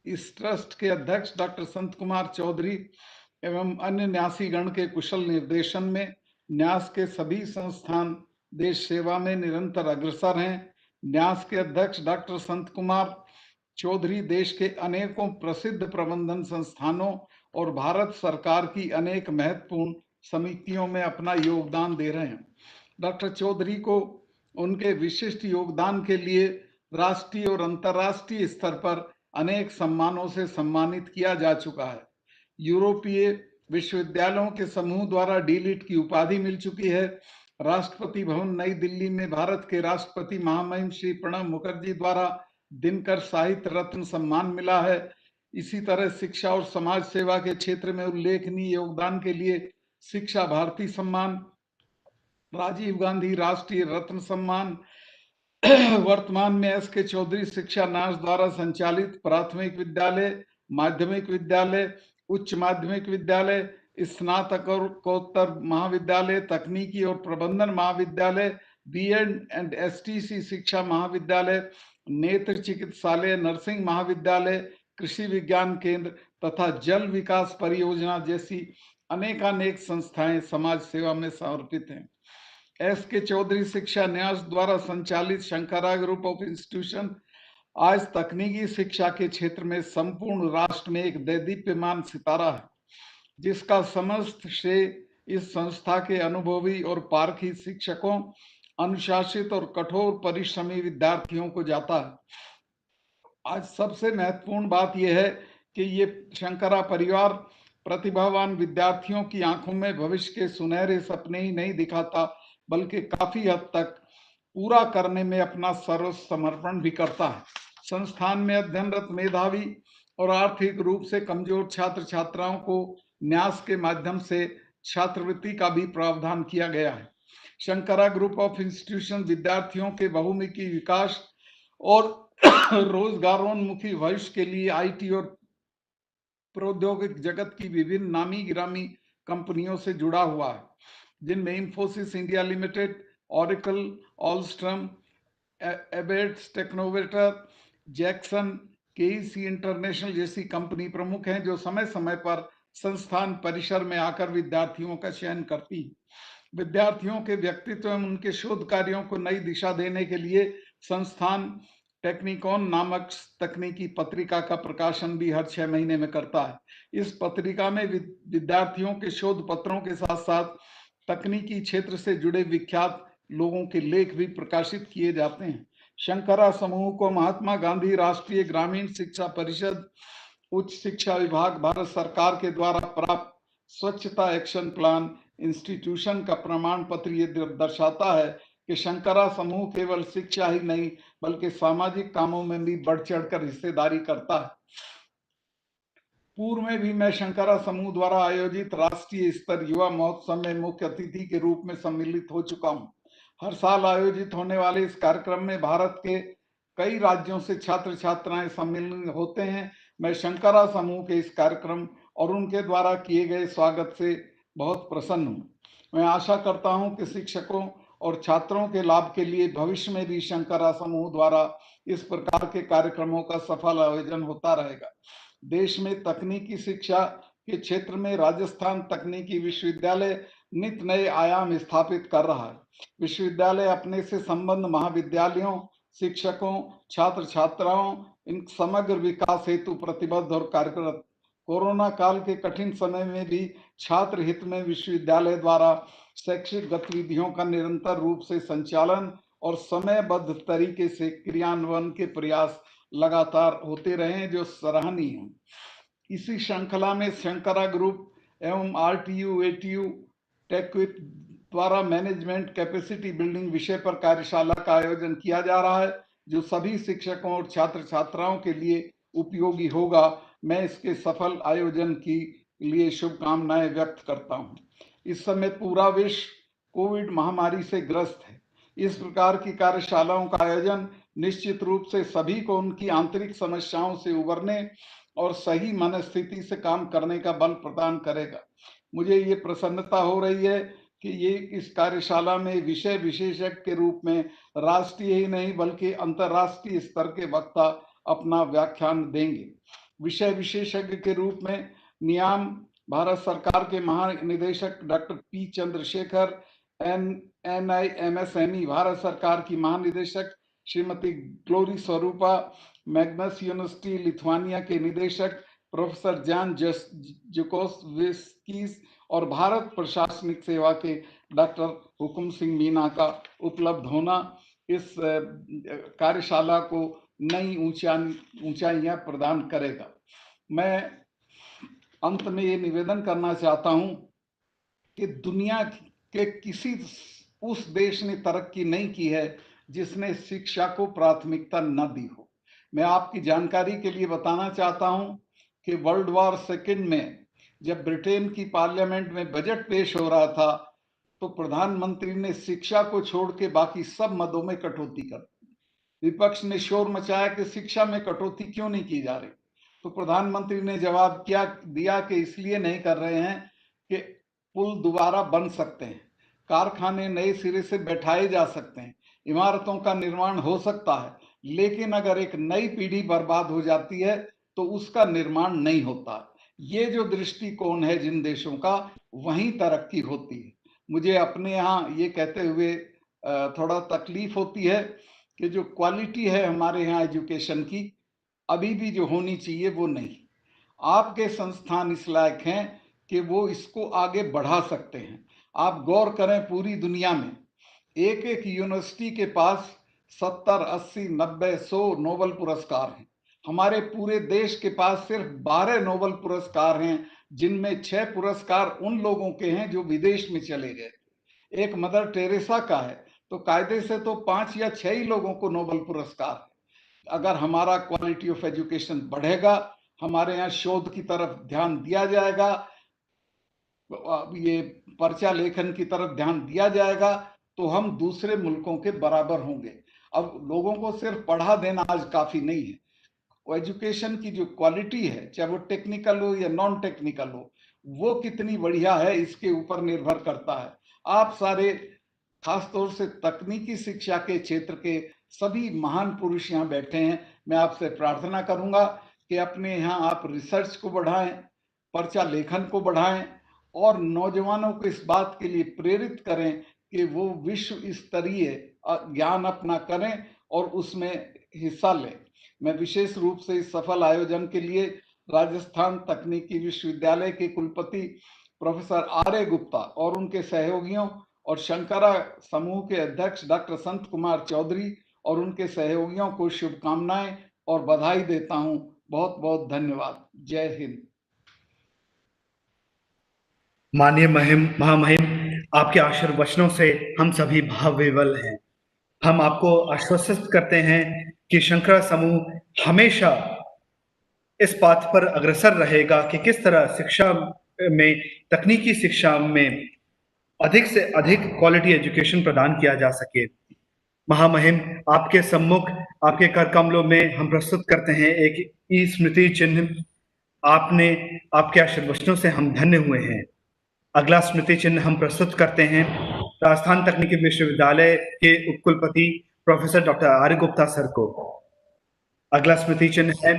Speaker 9: इस ट्रस्ट के अध्यक्ष डॉक्टर संत कुमार चौधरी एवं अन्य न्यासीगण के कुशल निर्देशन में न्यास के सभी संस्थान देश सेवा में निरंतर अग्रसर हैं। न्यास के अध्यक्ष डॉक्टर संत कुमार चौधरी देश के अनेकों प्रसिद्ध प्रबंधन संस्थानों और भारत सरकार की अनेक महत्वपूर्ण समितियों में अपना योगदान दे रहे हैं। डॉक्टर चौधरी को उनके विशिष्ट योगदान के लिए राष्ट्रीय और अंतर्राष्ट्रीय स्तर पर अनेक सम्मानों से सम्मानित किया जा चुका है। यूरोपीय विश्वविद्यालयों के समूह द्वारा डीलिट की उपाधि मिल चुकी है। राष्ट्रपति भवन नई दिल्ली में भारत के राष्ट्रपति महामहिम श्री प्रणब मुखर्जी द्वारा दिनकर साहित्य रत्न सम्मान मिला है। इसी तरह शिक्षा और समाज सेवा के क्षेत्र में उल्लेखनीय योगदान के लिए शिक्षा भारती सम्मान, राजीव गांधी राष्ट्रीय रत्न सम्मान, वर्तमान में एस.के. चौधरी शिक्षा न्यास द्वारा संचालित प्राथमिक विद्यालय, माध्यमिक विद्यालय, उच्च माध्यमिक विद्यालय, स्नातकोत्तर महाविद्यालय, तकनीकी और प्रबंधन महाविद्यालय, B.Ed एंड STC शिक्षा महाविद्यालय, नेत्र चिकित्सालय, नर्सिंग महाविद्यालय, कृषि विज्ञान केंद्र तथा जल विकास परियोजना जैसी अनेकानेक संस्थाएं समाज सेवा में समर्पित हैं। एस.के. चौधरी शिक्षा न्यास द्वारा संचालित शंकरा ग्रुप ऑफ इंस्टीट्यूशन आज तकनीकी शिक्षा के क्षेत्र में संपूर्ण राष्ट्र में एक दैदीप्यमान सितारा है, जिसका समस्त श्रेय इस संस्था के अनुभवी और पारखी शिक्षकों, अनुशासित और कठोर परिश्रमी विद्यार्थियों को जाता है। आज सबसे महत्वपूर्ण बात यह है कि ये शंकरा परिवार प्रतिभावान विद्यार्थियों की आंखों में भविष्य के सुनहरे सपने ही नहीं दिखाता, बल्कि काफी हद तक पूरा करने में अपना सर्वस्व समर्पण भी करता है। संस्थान में अध्ययनरत मेधावी और आर्थिक रूप से कमजोर छात्र छात्राओं को न्यास के माध्यम से छात्रवृत्ति का भी प्रावधान किया गया है। शंकरा ग्रुप ऑफ इंस्टीट्यूशन विद्यार्थियों के बहुमुखी विकास और रोजगारोन्मुखी भविष्य के लिए IT और प्रौद्योगिक जगत की विभिन्न नामी गिरामी कंपनियों से जुड़ा हुआ है, जिनमें Infosys India limited, Oracle, Alstom, एबेट्स टेक्नोवेटर, जैक्सन, KEC इंटरनेशनल जैसी कंपनी प्रमुख हैं, जो समय समय पर संस्थान परिसर में आकर विद्यार्थियों का चयन करती है। विद्यार्थियों के व्यक्तित्व एवं उनके शोध कार्यों को नई दिशा देने के लिए संस्थान टेक्निकॉन नामक तकनीकी पत्रिका का प्रकाशन भी हर 6 महीने में करता है। इस पत्रिका में विद्यार्थियों के शोध पत्रों के साथ साथ तकनीकी क्षेत्र से जुड़े विख्यात लोगों के लेख भी प्रकाशित किए जाते हैं। शंकरा समूह को महात्मा गांधी राष्ट्रीय ग्रामीण शिक्षा परिषद, उच्च शिक्षा विभाग, भारत सरकार के द्वारा प्राप्त स्वच्छता एक्शन प्लान इंस्टीट्यूशन का प्रमाण पत्र ये दर्शाता है कि शंकरा समूह केवल शिक्षा ही नहीं बल्कि सामाजिक कामों में भी बढ़ चढ़कर हिस्सेदारी करता है। पूर्व में भी मैं शंकरा समूह द्वारा आयोजित राष्ट्रीय स्तर युवा महोत्सव में मुख्य अतिथि के रूप में सम्मिलित हो चुका हूं। हर साल आयोजित होने वाले इस कार्यक्रम में भारत के कई राज्यों से छात्र छात्राएं सम्मिलित होते हैं। मैं शंकरा समूह के इस कार्यक्रम और उनके द्वारा किए गए स्वागत से बहुत प्रसन्न हूं। मैं आशा करता हूं कि शिक्षकों और छात्रों के लाभ के लिए भविष्य में भी शंकरा समूह द्वारा इस प्रकार के कार्यक्रमों का सफल आयोजन होता रहेगा। देश में तकनीकी शिक्षा के क्षेत्र में राजस्थान तकनीकी विश्वविद्यालय नित नए आयाम स्थापित कर रहा है। विश्वविद्यालय अपने से संबंध महाविद्यालयों, शिक्षकों, छात्र छात्राओं इन समग्र विकास हेतु प्रतिबद्ध और कार्यरत। कोरोना काल के कठिन समय में भी छात्र हित में विश्वविद्यालय द्वारा शैक्षिक गतिविधियों का निरंतर रूप से संचालन और समयबद्ध तरीके से क्रियान्वयन के प्रयास लगातार होते रहे, जो सराहनीय है। इसी श्रृंखला में शंकरा ग्रुप एवं RTU ATU टेक्विप द्वारा मैनेजमेंट कैपेसिटी बिल्डिंग विषय पर कार्यशाला का आयोजन किया जा रहा है, जो सभी शिक्षकों और छात्र छात्राओं के लिए उपयोगी होगा। मैं इसके सफल आयोजन के लिए शुभकामनाएं व्यक्त करता हूं। इस समय पूरा विश्व कोविड महामारी से ग्रस्त है। इस प्रकार की कार्यशालाओं का आयोजन निश्चित रूप से सभी को उनकी आंतरिक समस्याओं से उबरने और सही मनस्थिति से काम करने का बल प्रदान करेगा। मुझे ये प्रसन्नता हो रही है कि ये इस कार्यशाला में विषय विशेषज्ञ के रूप में राष्ट्रीय ही नहीं बल्कि अंतर्राष्ट्रीय स्तर के वक्ता अपना व्याख्यान देंगे। विषय विशेषज्ञ के रूप में नियाम भारत सरकार के महानिदेशक doctor P Chandrashekhar, NIMSME Bharat सरकार की महानिदेशक श्रीमती ग्लोरी स्वरूपा, मैग्नस यूनिवर्सिटी लिथुआनिया के निदेशक प्रोफेसर जान जुकोसविस्कीस और भारत प्रशासनिक सेवा के डॉक्टर हुकुम सिंह मीना का उपलब्ध होना इस कार्यशाला को नई ऊंचाइयां प्रदान करेगा। मैं अंत में ये निवेदन करना चाहता हूं कि दुनिया के किसी उस देश ने तरक्की नहीं की है जिसने शिक्षा को प्राथमिकता न दी हो। मैं आपकी जानकारी के लिए बताना चाहता हूं कि वर्ल्ड वॉर सेकेंड में जब ब्रिटेन की पार्लियामेंट में बजट पेश हो रहा था तो प्रधानमंत्री ने शिक्षा को छोड़ के बाकी सब मदों में कटौती कर दी। विपक्ष ने शोर मचाया कि शिक्षा में कटौती क्यों नहीं की जा रही, तो प्रधानमंत्री ने जवाब दिया कि इसलिए नहीं कर रहे हैं कि पुल दोबारा बन सकते हैं, कारखाने नए सिरे से बैठाए जा सकते हैं, इमारतों का निर्माण हो सकता है, लेकिन अगर एक नई पीढ़ी बर्बाद हो जाती है तो उसका निर्माण नहीं होता। ये जो दृष्टिकोण है जिन देशों का, वहीं तरक्की होती है। मुझे अपने यहाँ ये कहते हुए थोड़ा तकलीफ होती है कि जो क्वालिटी है हमारे यहाँ एजुकेशन की, अभी भी जो होनी चाहिए वो नहीं। आपके संस्थान इस लायक हैं कि वो इसको आगे बढ़ा सकते हैं। आप गौर करें, पूरी दुनिया में एक एक यूनिवर्सिटी के पास 70, 80, 90, 100 नोबेल पुरस्कार हैं। हमारे पूरे देश के पास सिर्फ 12 नोबेल पुरस्कार हैं, जिनमें 6 पुरस्कार उन लोगों के हैं जो विदेश में चले गए। एक मदर टेरेसा का है, तो कायदे से तो 5 या 6 ही लोगों को नोबेल पुरस्कार है। अगर हमारा क्वालिटी ऑफ एजुकेशन बढ़ेगा, हमारे यहाँ शोध की तरफ ध्यान दिया जाएगा, ये पर्चा लेखन की तरफ ध्यान दिया जाएगा, तो हम दूसरे मुल्कों के बराबर होंगे। अब लोगों को सिर्फ पढ़ा देना आज काफी नहीं है। एजुकेशन की जो क्वालिटी है, चाहे वो टेक्निकल हो या नॉन टेक्निकल हो, वो कितनी बढ़िया है इसके ऊपर निर्भर करता है। आप सारे खासतौर से तकनीकी शिक्षा के क्षेत्र के सभी महान पुरुष यहाँ बैठे हैं। मैं आपसे प्रार्थना करूंगा कि अपने यहाँ आप रिसर्च को बढ़ाएं, पर्चा लेखन को बढ़ाएं और नौजवानों को इस बात के लिए प्रेरित करें कि वो विश्व स्तरीय ज्ञान अपना करें और उसमें हिस्सा लें। मैं विशेष रूप से इस सफल आयोजन के लिए राजस्थान तकनीकी विश्वविद्यालय के कुलपति प्रोफेसर R.A. गुप्ता और उनके सहयोगियों और शंकरा समूह के अध्यक्ष डॉक्टर संत कुमार चौधरी और उनके सहयोगियों को शुभकामनाएं और बधाई देता हूं। बहुत बहुत धन्यवाद। जय हिंद।
Speaker 7: माननीय महामहिम, आपके आशीर्वचनों से हम सभी भावविवल हैं। हम आपको आश्वस्त करते हैं कि शंकरा समूह हमेशा इस बात पर अग्रसर रहेगा कि किस तरह शिक्षा में, तकनीकी शिक्षा में अधिक से अधिक क्वालिटी एजुकेशन प्रदान किया जा सके। महामहिम, आपके सम्मुख, आपके कर कमलों में हम प्रस्तुत करते हैं एक ई स्मृति चिन्ह। आपके आशीर्वचनों से हम धन्य हुए हैं। अगला स्मृति चिन्ह हम प्रस्तुत करते हैं राजस्थान तकनीकी विश्वविद्यालय के उपकुलपति professor doctor R. Gupta sir को। अगला स्मृति चिन्ह है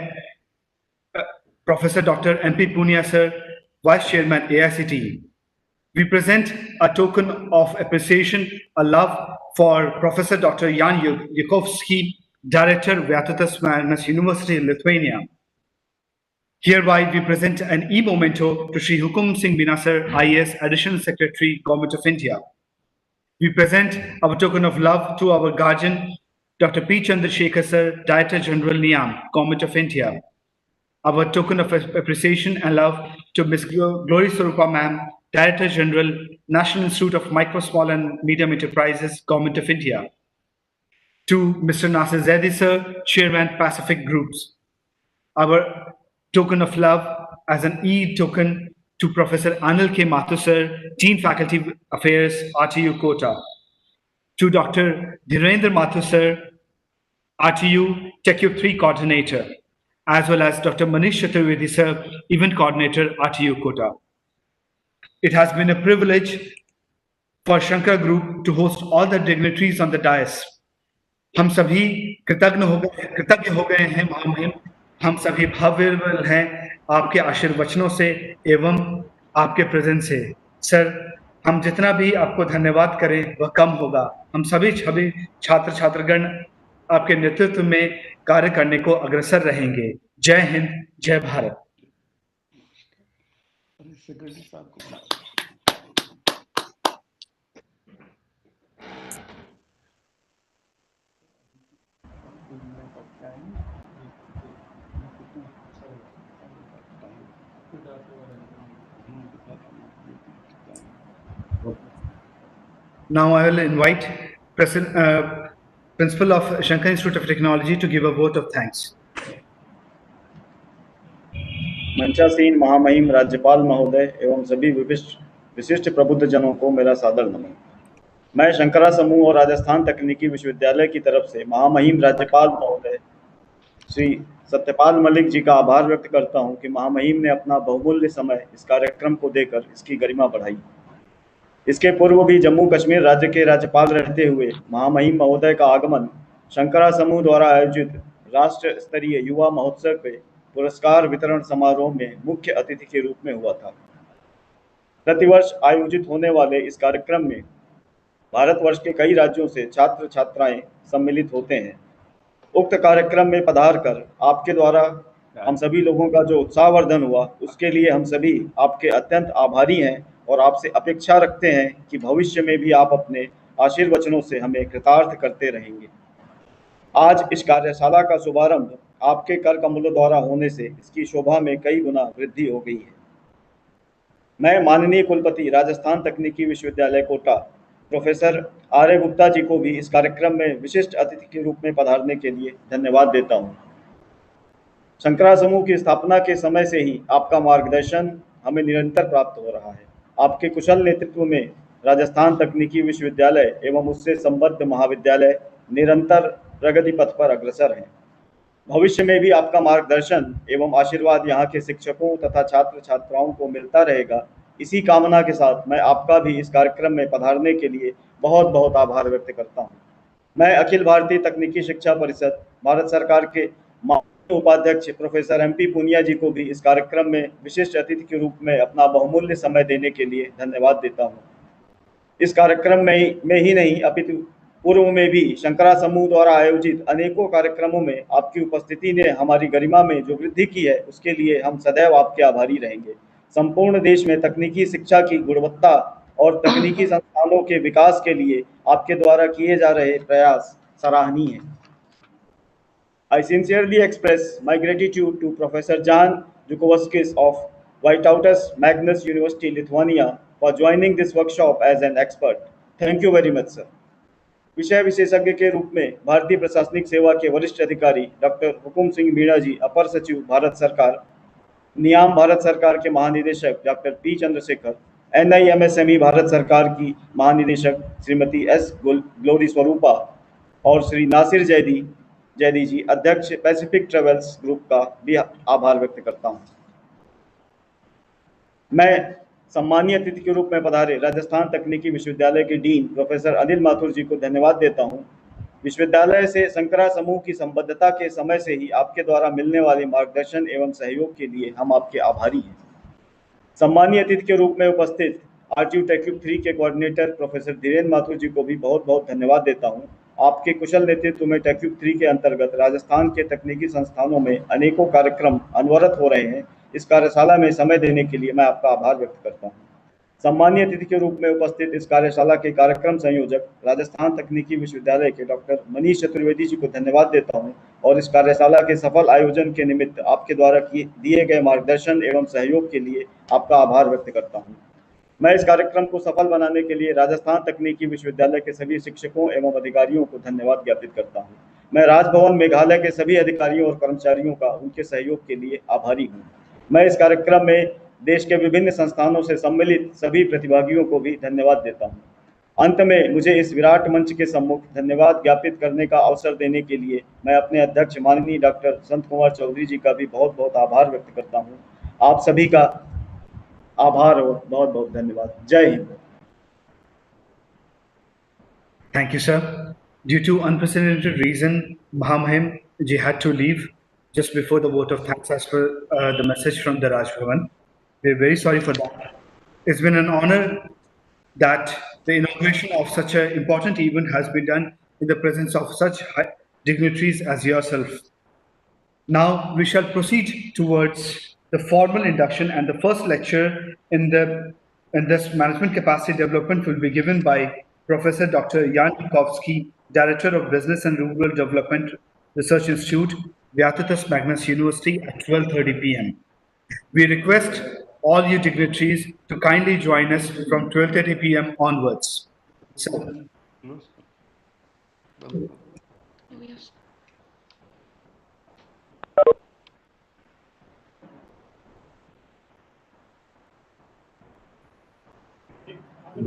Speaker 7: professor doctor MP Punia sir, vice chairman AICTE. We present a token of appreciation, a love for Professor Dr. Jan Jukovsky, Director, Vytautas Magnus University, Lithuania. Hereby, we present an e-memento to Shri Hukum Singh Meena Sir, IAS, Additional Secretary, Government of India. We present our token of love to our guardian, Dr. P. Chandrasekhar Sir, Director General, NIAM, Government of India. Our token of appreciation and love to Ms. Glory Swarupa Ma'am, Director General, National Institute of Micro, Small and Medium Enterprises, Government of India. To Mr. Nasir Zaidi Sir, Chairman, Pacific Groups. Our token of love as an e-token to Professor Anil K. Mathur sir, Dean Faculty Affairs, RTU Kota, to Dr. Dhirendra Mathur sir, RTU TechUp 3 Coordinator, as well as Dr. Manish Chaturvedi sir, Event Coordinator, RTU Kota. It has been a privilege for Shankara Group to host all the dignitaries on the dais. हम सभी कृतज्ञ हो गए हैं महामहिम, हम सभी भव्य हैं आपके आशीर्वचनों से एवं आपके प्रेजेंस से। सर, हम जितना भी आपको धन्यवाद करें वह कम होगा। हम सभी छात्र छात्रगण आपके नेतृत्व में कार्य करने को अग्रसर रहेंगे। जय हिंद, जय Bharat. Now I will invite Principal of Shankara Institute of Technology to give a vote of thanks.
Speaker 10: मंचासीन महामहिम राज्यपाल महोदय एवं सभी विशिष्ट प्रबुद्ध जनों को मेरा सादर नमन। मैं शंकरा समूह और राजस्थान तकनीकी विश्वविद्यालय की तरफ से महामहिम राज्यपाल महोदय श्री सत्यपाल मलिक जी का आभार व्यक्त करता हूं कि महामहिम ने अपना बहुमूल्य समय इस कार्यक्रम को देकर इसकी गरिमा बढ़ाई। इसके पूर्व भी जम्मू कश्मीर राज्य के राज्यपाल रहते हुए महामहिम महोदय का आगमन शंकरा समूह द्वारा आयोजित राष्ट्र स्तरीय युवा महोत्सव पे पुरस्कार वितरण समारोह में मुख्य अतिथि के रूप में हुआ था। प्रतिवर्ष आयोजित होने वाले इस कार्यक्रम में भारतवर्ष के कई राज्यों से छात्र छात्राएं सम्मिलित होते हैं। उक्त कार्यक्रम में पधार कर आपके द्वारा हम सभी लोगों का जो उत्साहवर्धन हुआ, उसके लिए हम सभी आपके अत्यंत आभारी हैं और आपसे अपेक्षा रखते हैं कि भविष्य में भी आप अपने आशीर्वचनों से हमें कृतार्थ करते रहेंगे। आज इस कार्यशाला का शुभारंभ आपके कर कमलों द्वारा होने से इसकी शोभा में कई गुना वृद्धि हो गई है। मैं माननीय कुलपति राजस्थान तकनीकी विश्वविद्यालय कोटा प्रोफेसर आर्य गुप्ता जी को भी इस कार्यक्रम में विशिष्ट अतिथि के रूप में पधारने के लिए धन्यवाद देता हूँ। शंकरा समूह की स्थापना के समय से ही आपका मार्गदर्शन हमें निरंतर प्राप्त हो रहा है। आपके कुशल नेतृत्व में राजस्थान तकनीकी विश्वविद्यालय एवं उससे संबद्ध महाविद्यालय निरंतर प्रगति पथ पर अग्रसर हैं। भविष्य में भी आपका मार्गदर्शन एवं आशीर्वाद यहाँ के शिक्षकों तथा छात्र छात्राओं को मिलता रहेगा। इसी कामना के साथ मैं आपका भी इस कार्यक्रम में पधारने के लिए बहुत बहुत आभार व्यक्त करता हूँ। मैं अखिल भारतीय तकनीकी शिक्षा परिषद भारत सरकार के उपाध्यक्ष प्रोफेसर MP पुनिया जी को भी इस कार्यक्रम में विशिष्ट अतिथि के रूप में अपना बहुमूल्य समय देने के लिए धन्यवाद देता हूं। इस कार्यक्रम में ही नहीं अपितु पूर्व में भी शंकरा समूह द्वारा आयोजित अनेकों कार्यक्रमों में आपकी उपस्थिति ने हमारी गरिमा में जो वृद्धि की है, उसके लिए हम सदैव आपके आभारी रहेंगे। संपूर्ण देश में तकनीकी शिक्षा की गुणवत्ता और तकनीकी संस्थानों के विकास के लिए आपके द्वारा किए जा रहे प्रयास सराहनीय हैं। I sincerely express my gratitude to Professor Jan Žukovaskis of Vytautas Magnus University, Lithuania, for joining this workshop as an expert. Thank you very much, sir. विषय विशेषज्ञ के रूप में भारतीय प्रशासनिक सेवा के वरिष्ठ अधिकारी डॉक्टर हुकुम सिंह मीणा जी, अपर सचिव भारत सरकार, नियाम भारत सरकार के महानिदेशक doctor P Chandrashekhar, NIMSME Bharat सरकार की महानिदेशक श्रीमती S ग्लोरी स्वरूपा और श्री नासिर जैदी जी, अध्यक्ष पैसिफिक ट्रेवल्स ग्रुप का भी आभार व्यक्त करता हूं। मैं सम्मानीय अतिथि के रूप में पधारे राजस्थान तकनीकी विश्वविद्यालय के डीन प्रोफेसर अनिल माथुर जी को धन्यवाद देता हूं। विश्वविद्यालय से शंकरा समूह की संबद्धता के समय से ही आपके द्वारा मिलने वाले मार्गदर्शन एवं सहयोग के लिए हम आपके आभारी हैं। सम्मानीय अतिथि के रूप में उपस्थित RTU TechUp 3 के कोऑर्डिनेटर प्रोफेसर धीरेन्द्र माथुर जी को भी बहुत बहुत धन्यवाद देता हूं। आपके कुशल नेतृत्व में TechUp 3 के अंतर्गत राजस्थान के तकनीकी संस्थानों में अनेकों कार्यक्रम अनवरत हो रहे हैं। इस कार्यशाला में समय देने के लिए मैं आपका आभार व्यक्त करता हूं। सम्मानीय अतिथि के रूप में उपस्थित इस कार्यशाला के कार्यक्रम संयोजक राजस्थान तकनीकी विश्वविद्यालय के डॉक्टर मनीष चतुर्वेदी जी को धन्यवाद देता हूं और इस कार्यशाला के सफल आयोजन के निमित्त आपके द्वारा दिए गए मार्गदर्शन एवं सहयोग के लिए आपका आभार व्यक्त करता हूं। मैं इस कार्यक्रम को सफल बनाने के लिए राजस्थान तकनीकी विश्वविद्यालय के सभी शिक्षकों एवं अधिकारियों को धन्यवाद ज्ञापित करता हूं। मैं राजभवन मेघालय के सभी अधिकारियों और कर्मचारियों का उनके सहयोग के लिए आभारी हूं। मैं इस कार्यक्रम में देश के विभिन्न संस्थानों से सम्मिलित सभी प्रतिभागियों को भी धन्यवाद देता हूँ। अंत में मुझे इस विराट मंच के सम्मुख धन्यवाद ज्ञापित करने का अवसर देने के लिए मैं अपने अध्यक्ष माननीय डॉक्टर संत कुमार चौधरी जी का भी बहुत बहुत आभार व्यक्त करता हूँ। आप सभी का आभार और बहुत बहुत धन्यवाद। जय Hind.
Speaker 7: Thank you, sir. Due to unprecedented reason, Mahamahim ji had to leave just before the vote of thanks as per the message from the Raj Bhavan. We're very sorry for that. It's been an honor that the inauguration of such an important event has been done in the presence of such high dignitaries as yourself. Now we shall proceed towards the formal induction, and the first lecture in this management capacity development will be given by Professor Dr. Jan Bukowski, Director of Business and Rural Development Research Institute, Vyatatas Magnus University at 12:30 p.m. We request all you dignitaries to kindly join us from 12:30 p.m. onwards. So,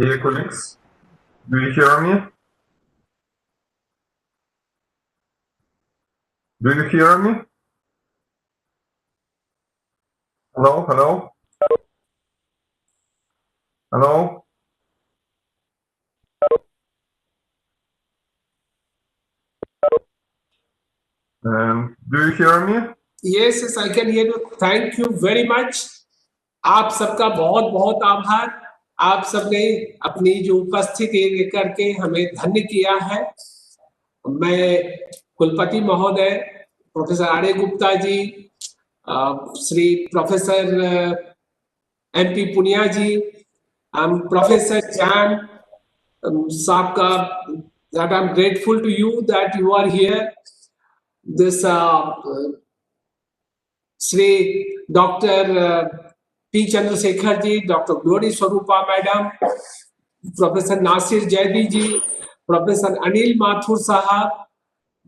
Speaker 11: dear colleagues, do you hear me? Do you hear me? Hello, hello? Hello? Do you hear me?
Speaker 3: Yes, yes, I can hear you. Thank you very much. आप सबका बहुत बहुत आभार। आप सबने अपनी जो उपस्थिति लेकर के हमें धन्य किया है। मैं कुलपति महोदय प्रोफेसर आर्य गुप्ता जी, श्री प्रोफेसर MP पुनिया जी, प्रोफेसर जान साहब का, that I'm grateful to you that you are here. This Shri Dr. P. Chandrasekhar ji, Dr. Glory Swarupa Madam, Professor Nasir Jaidi ji, Professor Anil Mathur Sahab,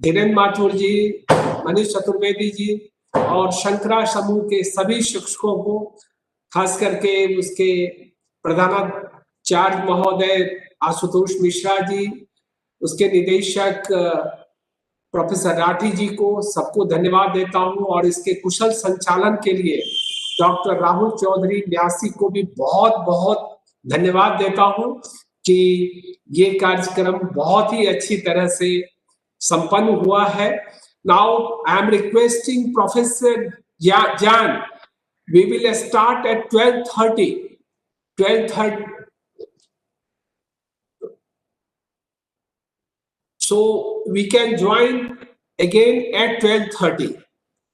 Speaker 3: Dhirendra Mathur जी, मनीष चतुर्वेदी जी और शंकरा समूह के सभी शिक्षकों को, खास करके उसके प्रधानाचार्य महोदय आशुतोष मिश्रा जी, उसके निदेशक प्रोफेसर राठी जी को, सबको धन्यवाद देता हूं। और इसके कुशल संचालन के लिए डॉक्टर राहुल चौधरी न्यासी को भी बहुत बहुत धन्यवाद देता हूं कि ये कार्यक्रम बहुत ही अच्छी तरह से संपन्न हुआ है। Now I am requesting Professor Jan, we will start at 12:30. 12:30. So we can join again at 12:30.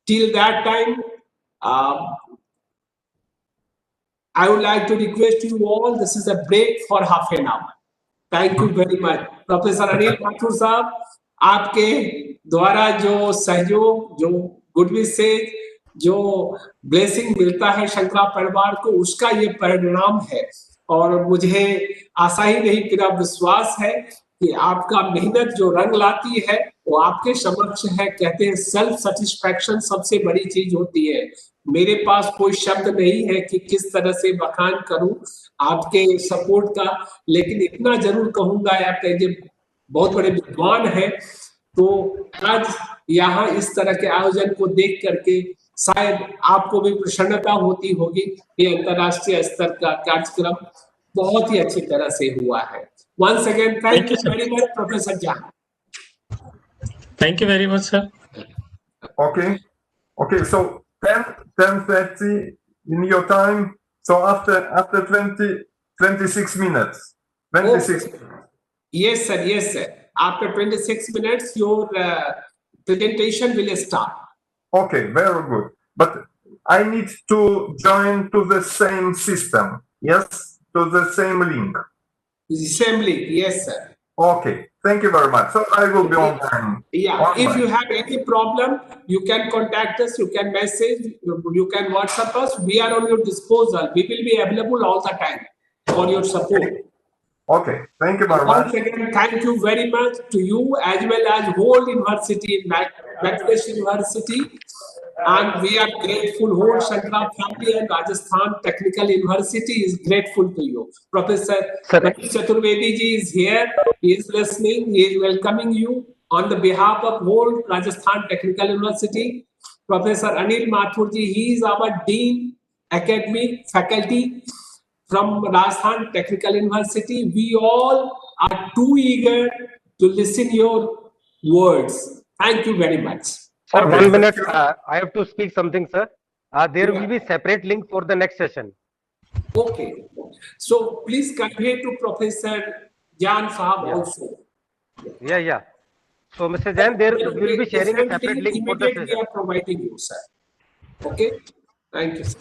Speaker 3: Till that time, I would like to request you all, this is a break for half an hour. Thank you very much. Professor Anil Mathur साहब, आपके द्वारा जो सहयोग, जो good विशेष, जो blessing मिलता है शंकरा परिवार को, उसका ये परिणाम है। और मुझे आशा ही नहीं, पूरा विश्वास है कि आपका मेहनत जो रंग लाती है वो आपके समक्ष है। कहते हैं सेल्फ सेटिस्फैक्शन सबसे बड़ी चीज होती है। मेरे पास कोई शब्द नहीं है कि किस तरह से बखान करूं आपके सपोर्ट का, लेकिन इतना जरूर कहूंगा, आप बहुत बड़े विद्वान हैं, तो आज यहाँ इस तरह के आयोजन को देख करके शायद आपको भी प्रसन्नता होती होगी कि अंतर्राष्ट्रीय स्तर का कार्यक्रम बहुत ही अच्छी तरह से हुआ है। Once again, thank you very much, Professor Jan.
Speaker 12: Thank you very much, sir.
Speaker 11: Okay. So 10:30 in your time. So after 26 minutes. 26 minutes.
Speaker 3: Yes, sir. Yes, sir. After 26 minutes, your presentation will start.
Speaker 11: Okay, very good. But I need to join to the same system. Yes, to the same link.
Speaker 3: Same link, yes, sir.
Speaker 11: Okay, thank you very much. So I will be online.
Speaker 3: Yeah, if you have any problem, you can contact us, you can message, you can WhatsApp us. We are on your disposal. We will be available all the time for your support.
Speaker 11: Okay, thank you very much.
Speaker 3: Once again, thank you very much to you as well as whole university, Bangladesh University, And we are grateful, whole Shankara family and Rajasthan Technical University is grateful to you. Professor Manish Chaturvedi ji is here. He is listening. He is welcoming you on the behalf of whole Rajasthan Technical University. Professor Anil Mathur ji, he is our Dean Academic Faculty from Rajasthan Technical University. We all are too eager to listen your words. Thank you very much.
Speaker 13: Sir, 1 minute. I have to speak something, sir. There will be separate link for the next session.
Speaker 3: Okay. So please convey to Professor Jan Sahab also.
Speaker 13: Yeah. So, Mr. Jain, there will be sharing a separate link for the
Speaker 3: Immediately
Speaker 13: session.
Speaker 3: we are providing you, sir. Okay. Thank you, sir.